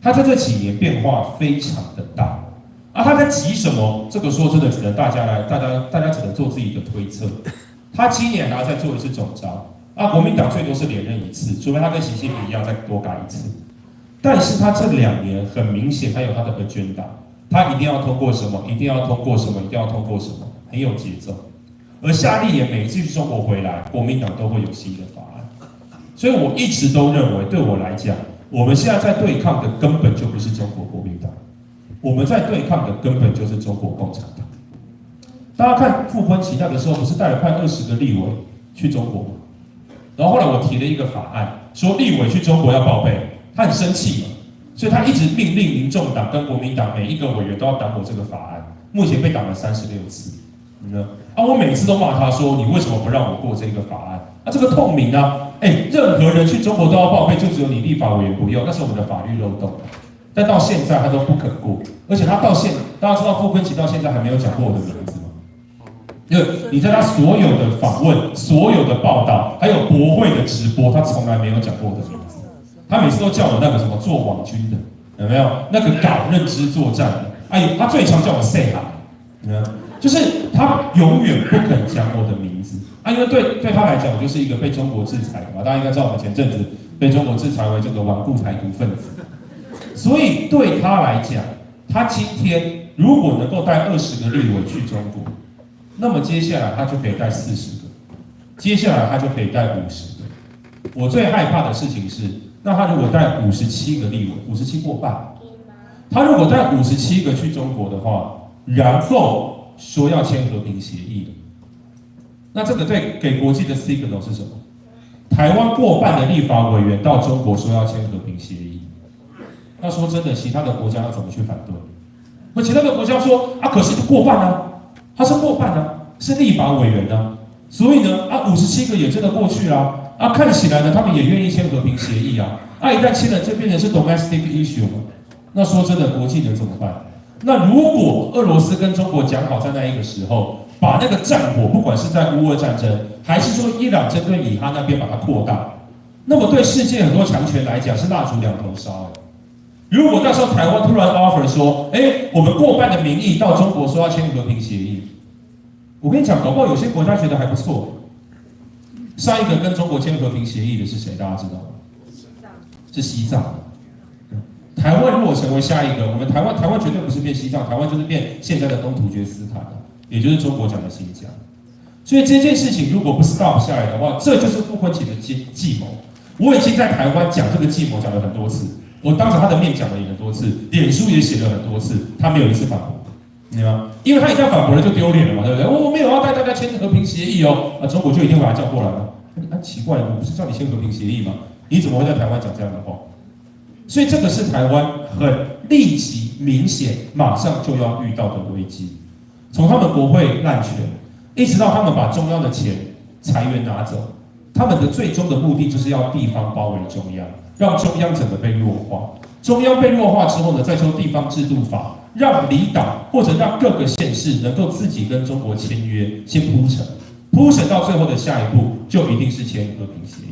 他在这几年变化非常的大。他在急什么？这个说真的，只能大家只能做自己的推测。他今年还要再做一次总召。国民党最多是连任1次，除非他跟习近平一样再多改1次。但是他这2年很明显，他有他的 agenda， 他一定要通过什么，一定要通过什么，一定要通过什么，很有节奏。而夏立言每一次去中国回来，国民党都会有新的法案。所以我一直都认为，对我来讲，我们现在在对抗的根本就不是中国国民党，我们在对抗的根本就是中国共产党。大家看傅昆萁那个时候不是带了快20个立委去中国吗？然后后来我提了一个法案，说立委去中国要报备，他很生气嘛，所以他一直命令民众党跟国民党每一个委员都要挡我这个法案，目前被挡了36次。我每次都骂他说，你为什么不让我过这个法案？这个透明啊，任何人去中国都要报备，就只有你立法委员不用，那是我们的法律漏洞。但到现在他都不肯过，而且他大家知道傅昆萁到现在还没有讲过我的名字吗？因为你在他所有的访问、所有的报道，还有国会的直播，他从来没有讲过我的名字。他每次都叫我那个什么做网军的，有没有？那个搞认知作战的，他最常叫我 say 哈，就是他永远不肯讲我的名字因为对他来讲，我就是一个被中国制裁的嘛。大家应该知道，我们前阵子被中国制裁为这个顽固台独分子，所以对他来讲，他今天如果能够带20个立委去中国。那么接下来他就可以带40个，接下来他就可以带50个。我最害怕的事情是，那他如果带57个立委，57过半，他如果带57个去中国的话，然后说要签和平协议，那这个给国际的 signal 是什么？台湾过半的立法委员到中国说要签和平协议，那说真的，其他的国家要怎么去反对？那其他的国家说可是就过半啊。他是过半啊，是立法委员啊，所以呢57个也真的过去啦看起来呢他们也愿意签和平协议啊一旦签了就变成是 domestic issue 那说真的国际能怎么办？那如果俄罗斯跟中国讲好在那一个时候把那个战火不管是在乌俄战争还是说伊朗针对以哈那边把它扩大，那么对世界很多强权来讲是蜡烛两头烧如果那时候台湾突然 offer 说我们过半的民意到中国说要签和平协议，我跟你讲，搞不好有些国家觉得还不错。上一个跟中国签和平协议的是谁？大家知道吗？是西藏。台湾如果成为下一个，我们台湾绝对不是变西藏，台湾就是变现在的东突厥斯坦了，也就是中国讲的新疆。所以这件事情如果不 stop 下来的话，这就是傅昆萁的计谋。我已经在台湾讲这个计谋讲了很多次，我当着他的面讲了也很多次，脸书也写了很多次，他没有一次反驳，你知道吗？因为他一旦反驳了就丢脸了嘛，对不对？我没有要带大家签和平协议哦，中国就一定把他叫过来了。奇怪，我不是叫你签和平协议吗？你怎么会在台湾讲这样的话？所以这个是台湾很立即、明显、马上就要遇到的危机。从他们国会滥权，一直到他们把中央的钱裁员拿走，他们的最终的目的就是要地方包围中央，让中央整个被弱化。中央被弱化之后呢，再修地方制度法，让离岛或者让各个县市能够自己跟中国签约，先铺陈到最后的下一步，就一定是签和平协议。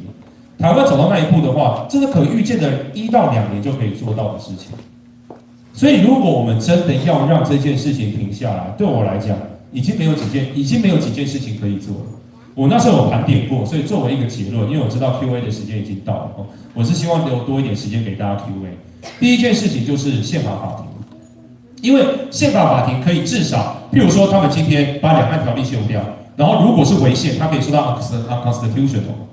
台湾走到那一步的话，这是可预见的1到2年就可以做到的事情。所以，如果我们真的要让这件事情停下来，对我来讲，已经没有几件事情可以做了。我那时候有盘点过，所以作为一个结论，因为我知道 Q&A 的时间已经到了，我是希望留多一点时间给大家 Q&A。第一件事情就是宪法法庭，因为宪法法庭可以至少，譬如说他们今天把两岸条例修掉，然后如果是违宪，他可以说到 unconstitutional。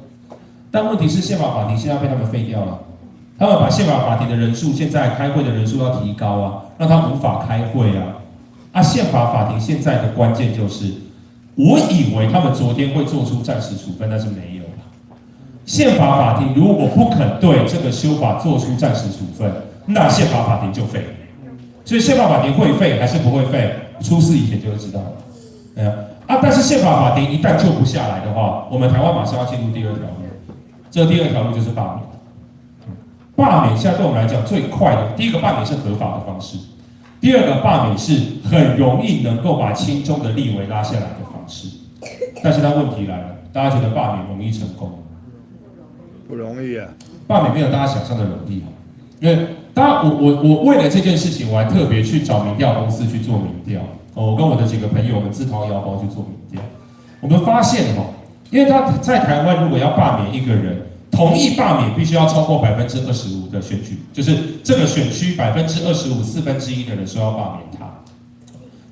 但问题是，宪法法庭现在被他们废掉了。他们把宪法法庭的人数，现在开会的人数要提高啊，让他无法开会啊。宪法法庭现在的关键就是，我以为他们昨天会做出暂时处分，但是没有了。宪法法庭如果不肯对这个修法做出暂时处分，那宪法法庭就废了。所以宪法法庭会废还是不会废，出事以前就会知道了。但是宪法法庭一旦救不下来的话，我们台湾马上要进入第2条路。这第2条路就是罢免。罢免现在对我们来讲最快的，第一个罢免是合法的方式，第2个罢免是很容易能够把亲中的立委拉下来的方式。但是问题来了，大家觉得罢免容易成功吗？不容易啊！罢免没有大家想象的容易，因为我为了这件事情，我还特别去找民调公司去做民调。我跟我的几个朋友，我们自掏腰包去做民调。我们发现因为他在台湾如果要罢免一个人，同意罢免必须要超过25%的选举，就是这个选区25%，1/4的人说要罢免他。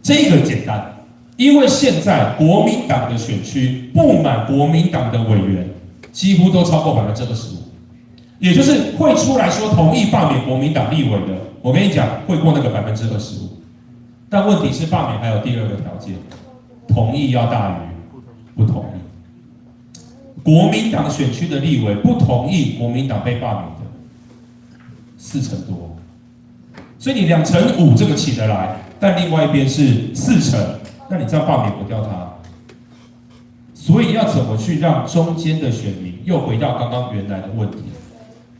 这个简单，因为现在国民党的选区不满国民党的委员几乎都超过25%，也就是会出来说同意罢免国民党立委的，我跟你讲会过那个25%。但问题是罢免还有第2个条件，同意要大于不同意。国民党选区的立委不同意国民党被罢免的4成多，所以你2.5%这个起得来，但另外一边是4成，那你这样罢免不掉他。所以要怎么去让中间的选民又回到刚刚原来的问题，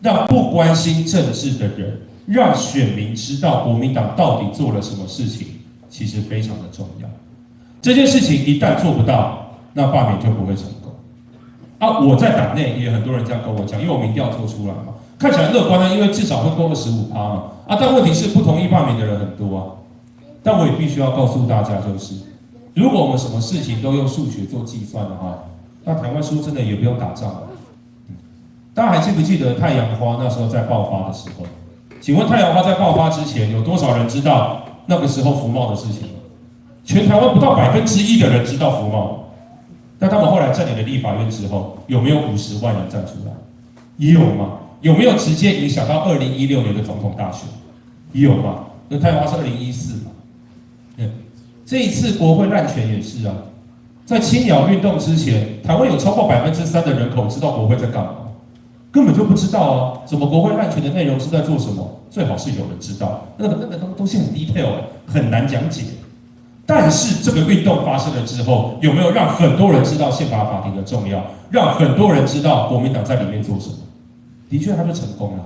让不关心政治的人，让选民知道国民党到底做了什么事情，其实非常的重要。这件事情一旦做不到，那罢免就不会成功。我在党内也很多人这样跟我讲，因为我民调做出来嘛，看起来乐观因为至少会过25%嘛。但问题是不同意罢免的人很多但我也必须要告诉大家，就是如果我们什么事情都用数学做计算的话，那台湾说真的也不用打仗了。大家还记不记得太阳花那时候在爆发的时候？请问太阳花在爆发之前，有多少人知道那个时候服贸的事情？全台湾不到1%的人知道服贸。但他们后来占领了立法院之后，有没有50万人站出来？也有吗？有没有直接影响到2016年的总统大选？也有吗？那太阳花是2014嘛？这一次国会滥权也是在青鸟运动之前，台湾有超过3%的人口知道国会在干嘛，根本就不知道怎么国会滥权的内容是在做什么？最好是有人知道，那个东西很 detail 很难讲解。但是这个运动发生了之后，有没有让很多人知道宪法法庭的重要？让很多人知道国民党在里面做什么？的确，他就成功了。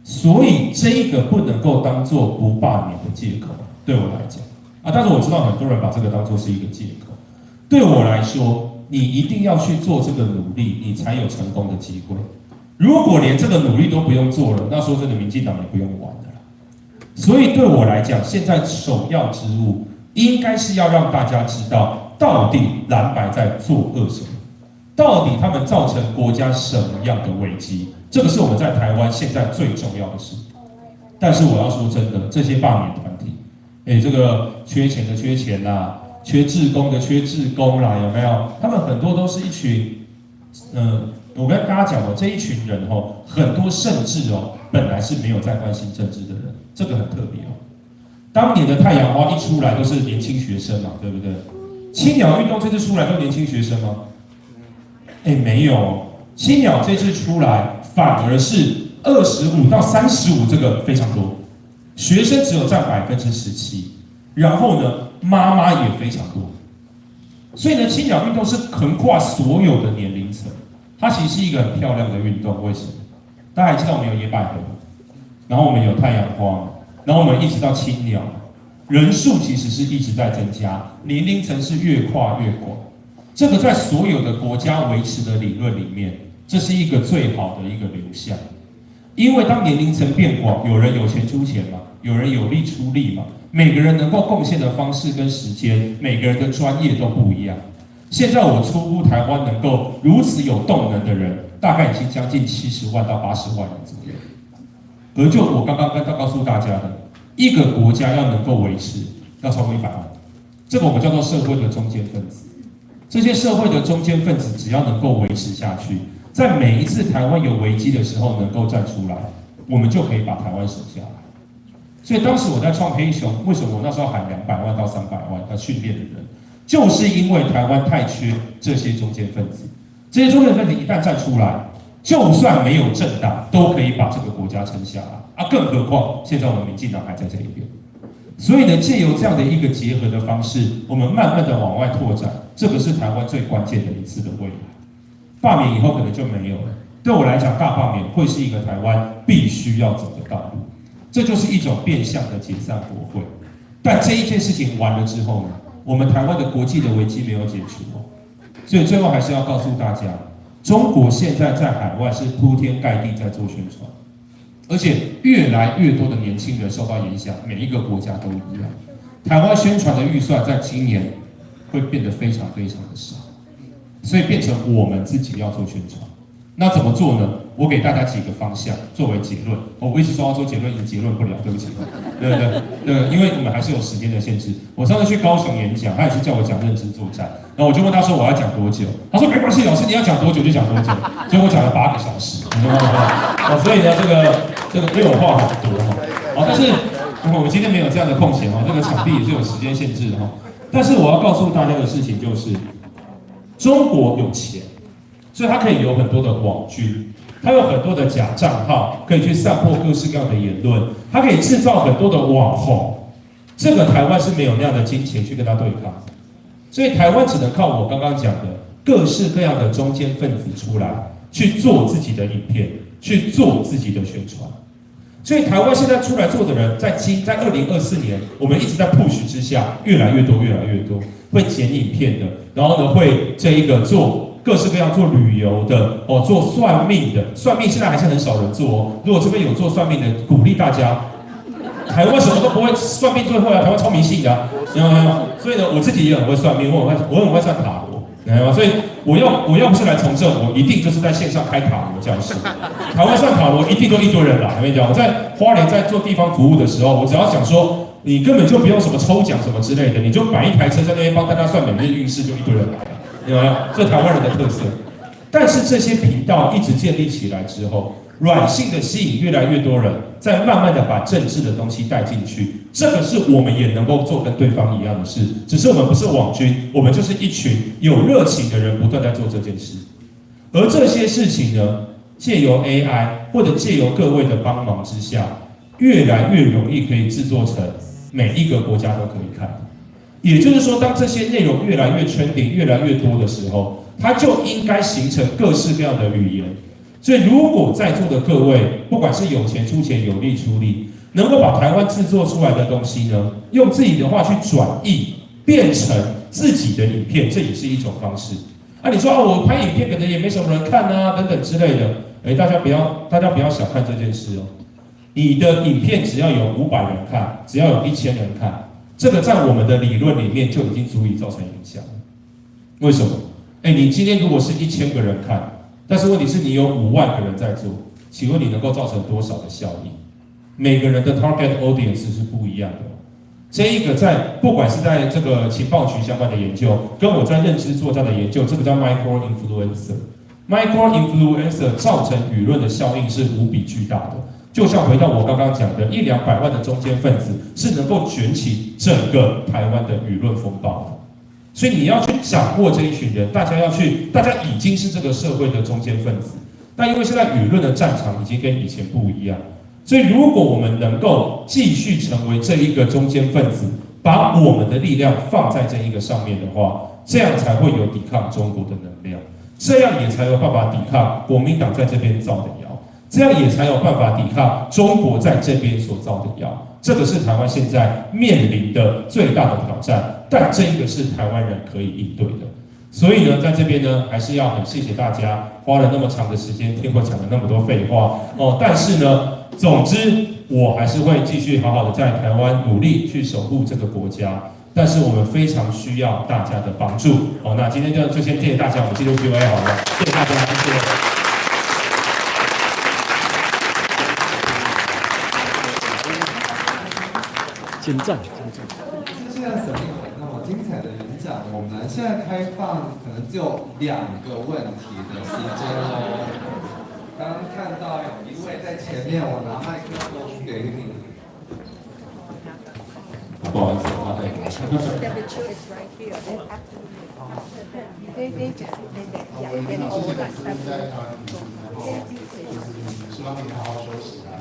所以这个不能够当做不罢免的借口，对我来讲但是我知道很多人把这个当做是一个借口。对我来说，你一定要去做这个努力，你才有成功的机会。如果连这个努力都不用做了，那说真的，民进党也不用玩了。所以对我来讲，现在首要之务应该是要让大家知道，到底蓝白在作恶什么，到底他们造成国家什么样的危机，这个是我们在台湾现在最重要的事。但是我要说真的，这些罢免团体，这个缺钱的缺钱啦，缺志工的缺志工啦，有没有？他们很多都是一群，我跟大家讲哦，这一群人哦，很多甚至哦，本来是没有在关心政治的人，这个很特别哦。当年的太阳花一出来都是年轻学生嘛，对不对？青鸟运动这次出来都年轻学生吗？没有，青鸟这次出来反而是25到35，这个非常多，学生只有占17%，然后呢，妈妈也非常多，所以呢，青鸟运动是横跨所有的年龄层，它其实是一个很漂亮的运动。为什么？大家还知道我们有野百合，然后我们有太阳花，然后我们一直到青鸟，人数其实是一直在增加，年龄层是越跨越广。这个在所有的国家维持的理论里面，这是一个最好的一个流向。因为当年龄层变广，有人有钱出钱嘛，有人有力出力嘛，每个人能够贡献的方式跟时间，每个人的专业都不一样。现在我初估台湾能够如此有动能的人，大概已经将近70万到80万人左右。而就我刚刚告诉大家的，一个国家要能够维持，要超过100万，这个我们叫做社会的中间分子。这些社会的中间分子只要能够维持下去，在每一次台湾有危机的时候能够站出来，我们就可以把台湾守下来。所以当时我在创黑熊，为什么我那时候喊200万到300万要训练的人，就是因为台湾太缺这些中间分子。这些中间分子一旦站出来，就算没有政党，都可以把这个国家撑下来啊！更何况现在我们民进党还在这一边。所以呢，借由这样的一个结合的方式，我们慢慢的往外拓展，这个是台湾最关键的一次的未来。罢免以后可能就没有了，对我来讲，大罢免会是一个台湾必须要走的道路，这就是一种变相的解散国会。但这一件事情完了之后呢，我们台湾的国际的危机没有解除哦，所以最后还是要告诉大家，中国现在在海外是铺天盖地在做宣传。而且越来越多的年轻人受到影响，每一个国家都一样。台湾宣传的预算在今年会变得非常非常的少，所以变成我们自己要做宣传。那怎么做呢？我给大家几个方向作为结论。我一直说要做结论，也结论不了，对不起。对，因为我们还是有时间的限制。我上次去高雄演讲，他也是叫我讲认知作战，然后我就问他说我要讲多久，他说没关系，老师你要讲多久就讲多久，结果我讲了8个小时。所以呢，这个因为我话很多但是我今天没有这样的空闲这个场地也是有时间限制的但是我要告诉大家的事情就是，中国有钱，所以它可以有很多的网军，它有很多的假账号，可以去散播各式各样的言论，它可以制造很多的网红。这个台湾是没有那样的金钱去跟它对抗，所以台湾只能靠我刚刚讲的各式各样的中间分子出来去做自己的影片，去做自己的宣传。所以台湾现在出来做的人，在2024年，我们一直在 push 之下，越来越多，会剪影片的，然后呢，会这一个做各式各样做旅游的做算命的，算命现在还是很少人做如果这边有做算命的，鼓励大家。台湾什么都不会，算命最会台湾超迷信的所以呢，我自己也很会算命，我很会算塔罗，所以我要不是来从政，我一定就是在线上开塔罗教室。台湾算塔罗一定都一堆人来，我跟你讲，我在花莲在做地方服务的时候，我只要讲说，你根本就不用什么抽奖什么之类的，你就摆一台车在那边帮大家算每日运势，就一堆人来了，有没有？这台湾人的特色。但是这些频道一直建立起来之后，软性的吸引越来越多人，再慢慢的把政治的东西带进去，这个是我们也能够做跟对方一样的事，只是我们不是网军，我们就是一群有热情的人不断在做这件事。而这些事情呢，借由 AI 或者借由各位的帮忙之下，越来越容易可以制作成每一个国家都可以看。也就是说，当这些内容越来越trending越来越多的时候，它就应该形成各式各样的语言。所以如果在座的各位，不管是有钱出钱，有力出力，能够把台湾制作出来的东西呢，用自己的话去转译，变成自己的影片，这也是一种方式。你说我拍影片可能也没什么人看等等之类的，大家不要小看这件事你的影片只要有500人看，只要有1000人看，这个在我们的理论里面就已经足以造成影响。为什么？你今天如果是1000个人看，但是问题是你有5万个人在做，请问你能够造成多少的效益？每个人的 target audience 是不一样的。这一个不管是在这个情报局相关的研究，跟我在认知作战的研究，这个叫 micro influencer。micro influencer 造成舆论的效应是无比巨大的。就像回到我刚刚讲的，100-200万的中间分子是能够卷起整个台湾的舆论风暴的。所以你要去掌握这一群人，大家已经是这个社会的中间分子。但因为现在舆论的战场已经跟以前不一样，所以如果我们能够继续成为这一个中间分子，把我们的力量放在这一个上面的话，这样才会有抵抗中国的能量，这样也才有办法抵抗国民党在这边造的谣，这样也才有办法抵抗中国在这边所造的谣。这个是台湾现在面临的最大的挑战，但这个是台湾人可以应对的。所以呢，在这边呢，还是要很谢谢大家花了那么长的时间听我讲了那么多废话哦。但是呢，总之我还是会继续好好的在台湾努力去守护这个国家。但是我们非常需要大家的帮助哦。那今天就先谢谢大家，我们进入 Q&A 好了，谢谢大家，谢谢。精湛。谢谢沈立伟那么精彩的演讲，我们现在开放可能只有2个问题的时间喽。刚刚看到有一位在前面，我拿麦克风给你。不好意思，希望你好好休息啊。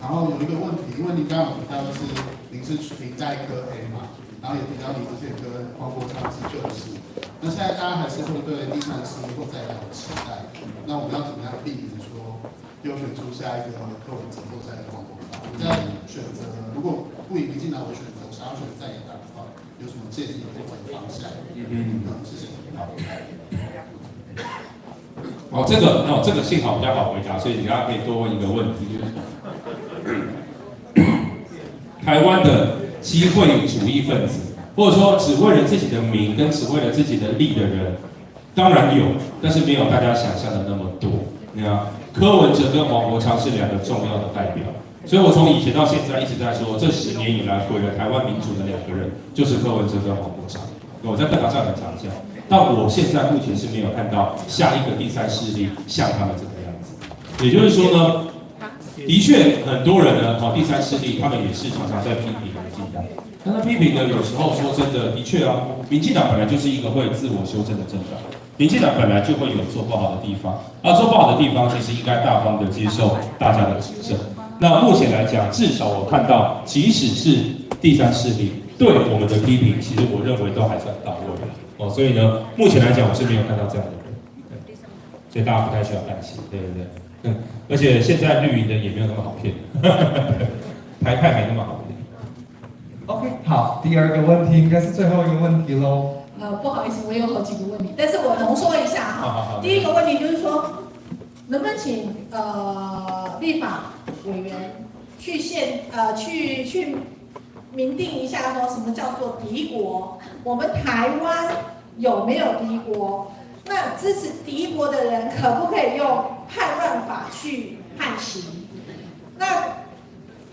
然后有一个问题，因为您刚刚有提到就是您是明代科 A 嘛，然后也提到您之前跟黄国昌是旧识，那现在大家还是会对第三势力或再来有期待，那我们要怎么样避免说又选出下一个柯文哲或再来黄国昌？在选择如果不以民进党为选择，想要选在野党的话，有什么建议或者方向？谢谢。好。这个幸好比较好回答，所以大家可以多问一个问题，就是台湾的机会主义分子，或者说只为了自己的名跟只为了自己的利的人，当然有，但是没有大家想象的那么多。你看，柯文哲跟黄国昌是2个重要的代表，所以我从以前到现在一直在说，这10年以来毁了台湾民主的2个人，就是柯文哲跟黄国昌。我在课堂上很常讲，但我现在目前是没有看到下一个第三势力像他们这个样子。也就是说呢，的确很多人呢，第三势力他们也是常常在批评民进党。但他批评呢，有时候说真的，的确啊，民进党本来就是一个会自我修正的政党，民进党本来就会有做不好的地方，做不好的地方其实应该大方的接受大家的指正。那目前来讲，至少我看到，即使是第三势力对我们的批评，其实我认为都还算到位哦。所以呢，目前来讲，我是没有看到这样的人，对，所以大家不太需要担心，对不对？而且现在绿营的也没有那么好骗，台派没那么好骗。OK， 好，第2个问题应该是最后一个问题喽。不好意思，我有好几个问题，但是我浓缩一下哈。第一个问题就是说，能不能请立法委员去明定一下，说什么叫做敌国？我们台湾有没有敌国？那支持敌国的人可不可以用叛乱法去判刑？那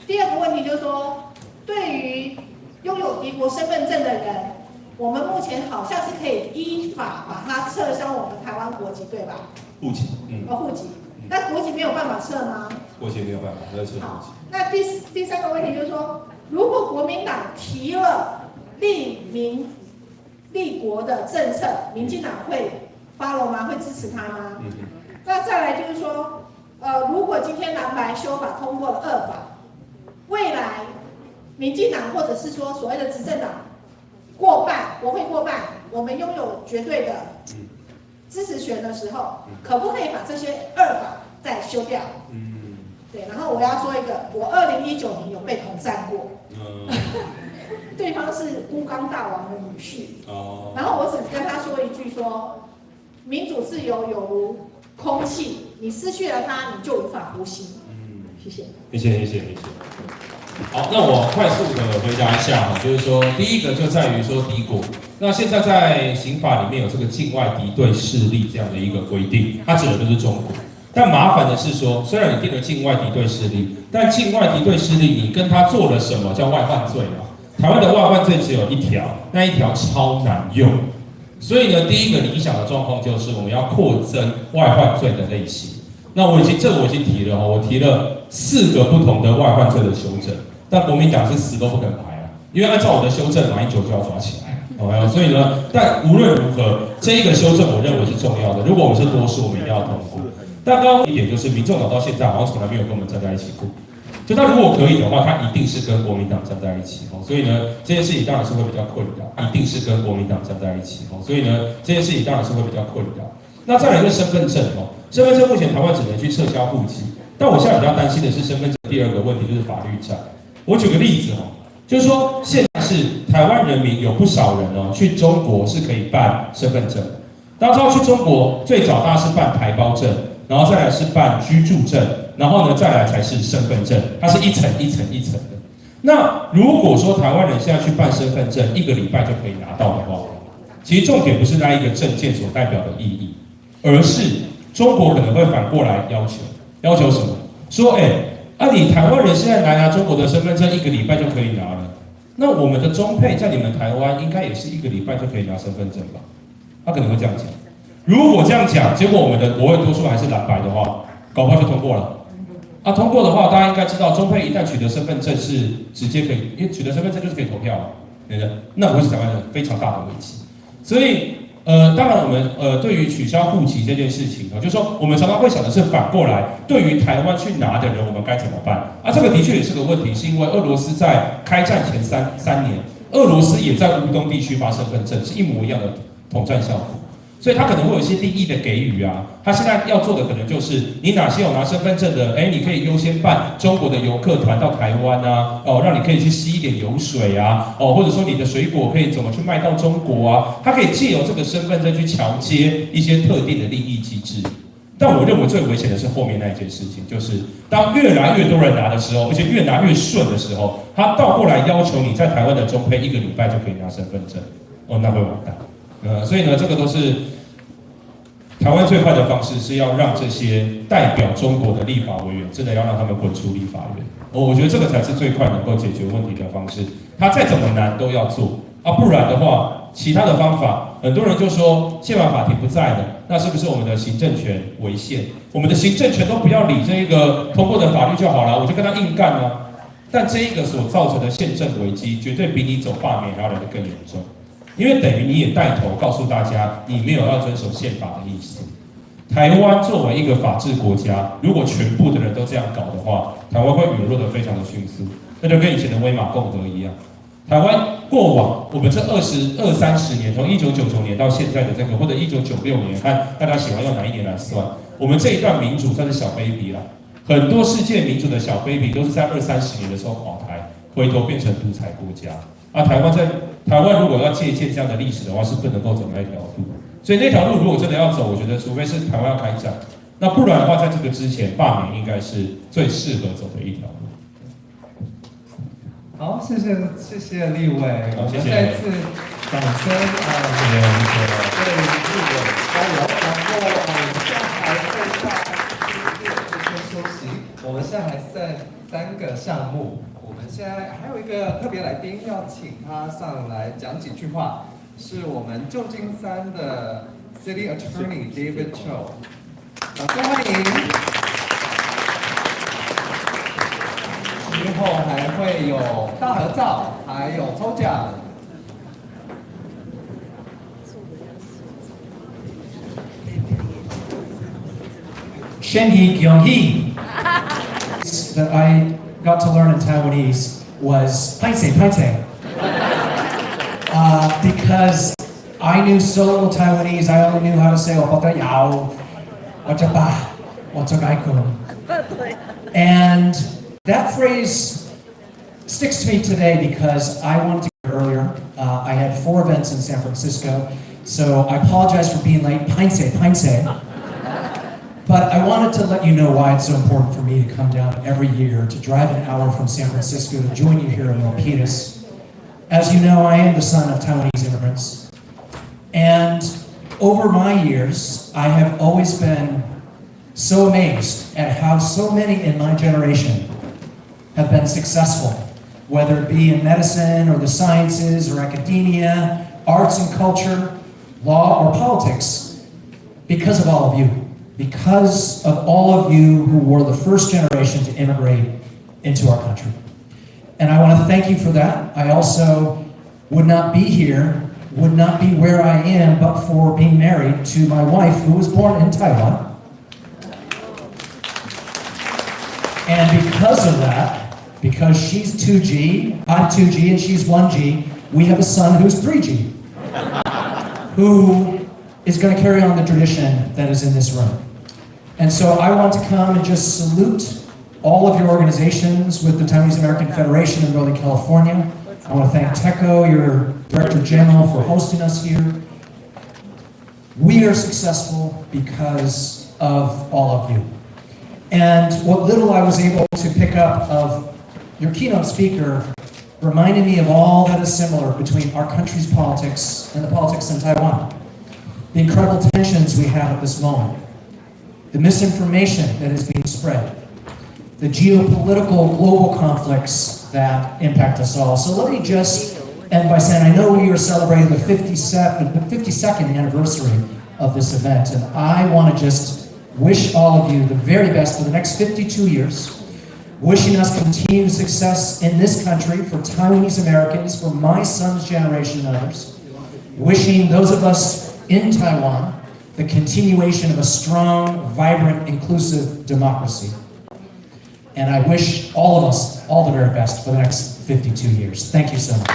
第2个问题就是说，对于拥有敌国身份证的人，我们目前好像是可以依法把它撤销我们台湾国籍，对吧？户籍，户籍。那国籍没有办法撤吗？国籍没有办法，要撤户籍。那第3个问题就是说，如果国民党提了立国的政策，民进党会 follow 吗？会支持他吗？那再来就是说，如果今天蓝白修法通过了2法，未来民进党或者是说所谓的执政党过半，国会过半，我们拥有绝对的支持权的时候，可不可以把这些2法再修掉？对，然后我要说一个，我2019年有被统战过，对方是乌冈大王的女婿，然后我只跟他说一句说，民主自由有如空气，你失去了它，你就无法呼吸。谢谢。谢谢。好，那我快速的回答一下哈，就是说，第一个就在于说敌国。那现在在刑法里面有这个境外敌对势力这样的一个规定，它指的就是中国。但麻烦的是说，虽然你定了境外敌对势力，但境外敌对势力你跟他做了什么叫外患罪嘛？台湾的外患罪只有一条，那一条超难用。所以呢，第一个理想的状况就是我们要扩增外患罪的类型。那我已经提了我提了4个不同的外患罪的修正，但国民党是死都不肯排了，因为按照我的修正，马英九就要抓起来。所以呢，但无论如何，这一个修正我认为是重要的。如果我们是多数，我们一定要通过。但刚刚一点就是，民众党到现在好像从来没有跟我们站在一起过。就他如果可以的话，他一定是跟国民党站在一起所以呢，这件事情当然是会比较困扰，一定是跟国民党站在一起所以呢，这件事情当然是会比较困扰。那再来就是身份证身份证目前台湾只能去撤销户籍，但我现在比较担心的是身份证第二个问题就是法律战。我举个例子就是说现在是台湾人民有不少人去中国是可以办身份证。大家知道去中国最早大家是办台胞证，然后再来是办居住证，然后呢再来才是身份证，它是一层一层一层的。那如果说台湾人现在去办身份证，1个礼拜就可以拿到的话，其实重点不是那一个证件所代表的意义，而是中国可能会反过来要求什么？说你台湾人现在拿中国的身份证1个礼拜就可以拿了，那我们的中配在你们台湾应该也是1个礼拜就可以拿身份证吧？他可能会这样讲。如果这样讲，结果我们的国会多数还是蓝白的话，搞不好就通过了。通过的话，大家应该知道，中配一旦取得身份证是直接可以，因为取得身份证就是可以投票了，对不对？那会是台湾人非常大的危机。所以，当然我们对于取消户籍这件事情就是说我们常常会想的是反过来，对于台湾去拿的人，我们该怎么办？这个的确也是个问题，是因为俄罗斯在开战前三年，俄罗斯也在乌东地区发身份证，是一模一样的统战效果。所以他可能会有一些利益的给予他现在要做的可能就是你哪些有拿身份证的，你可以优先办中国的游客团到台湾让你可以去吸一点油水或者说你的水果可以怎么去卖到中国他可以借由这个身份证去桥接一些特定的利益机制。但我认为最危险的是后面那一件事情，就是当越来越多人拿的时候，而且越拿越顺的时候，他倒过来要求你在台湾的中配1个礼拜就可以拿身份证，那会完蛋。所以呢，这个都是台湾最快的方式，是要让这些代表中国的立法委员，真的要让他们滚出立法院。我觉得这个才是最快能够解决问题的方式。他再怎么难都要做不然的话，其他的方法，很多人就说宪法法庭不在了，那是不是我们的行政权违宪？我们的行政权都不要理这个通过的法律就好了，我就跟他硬干但这一个所造成的宪政危机，绝对比你走罢免还要来得更严重。因为等于你也带头告诉大家，你没有要遵守宪法的意思。台湾作为一个法治国家，如果全部的人都这样搞的话，台湾会陨落得非常的迅速，那就跟以前的威玛共和一样。台湾过往我们这20-30年，从1999年到现在的这个，或者1996年，看大家喜欢用哪一年来算，我们这一段民主算是小 baby 啦。很多世界民主的小 baby 都是在20-30年的时候垮台，回头变成独裁国家。台湾如果要借鉴这样的历史的话，是不能够走那条路。所以那条路如果真的要走，我觉得除非是台湾要开战，那不然的话，在这个之前，罢免应该是最适合走的一条路。好，谢谢立委，我们再次掌声对立委加油。然后现在还剩下休息，我们现在还剩3个项目。我们现在还有一个特别来宾，要请他上来讲几句话，是我们旧金山的 City Attorney David Cho， 掌声欢迎。之后还会有大合照，还有抽奖。Shenhi Gyeonghi that I got to learn in Taiwanese was paise. Because I knew so little Taiwanese, I only knew how to say opota yao, ochapa, otogaikun. And that phrase sticks to me today because I wanted to get earlier. I had 4 events in San Francisco, so I apologize for being late. Paise. But I wanted to let you know why it's so important for me to come down every year, to drive an hour from San Francisco to join you here in Milpitas. As you know, I am the son of Taiwanese immigrants. And over my years, I have always been so amazed at how so many in my generation have been successful, whether it be in medicine or the sciences or academia, arts and culture, law or politics, because of all of you. Because of all of you who were the first generation to immigrate into our country. And I want to thank you for that. I also would not be here, would not be where I am, but for being married to my wife, who was born in Taiwan. And because of that, because she's 2G, I'm 2G, and she's 1G, we have a son who's 3G, who is going to carry on the tradition that is in this room. And so I want to come and just salute all of your organizations with the Taiwanese American Federation in Northern California. I want to thank TECO, your Director General, for hosting us here. We are successful because of all of you. And what little I was able to pick up of your keynote speaker reminded me of all that is similar between our country's politics and the politics in Taiwan. The incredible tensions we have at this moment. The misinformation that is being spread. The geopolitical global conflicts that impact us all. So let me just end by saying, I know we are celebrating the 52nd anniversary of this event, and I want to just wish all of you the very best for the next 52 years, wishing us continued success in this country for Taiwanese Americans, for my son's generation and others, wishing those of us in Taiwan the continuation of a strong, vibrant, inclusive democracy. And I wish all of us all the very best for the next 52 years. Thank you so much.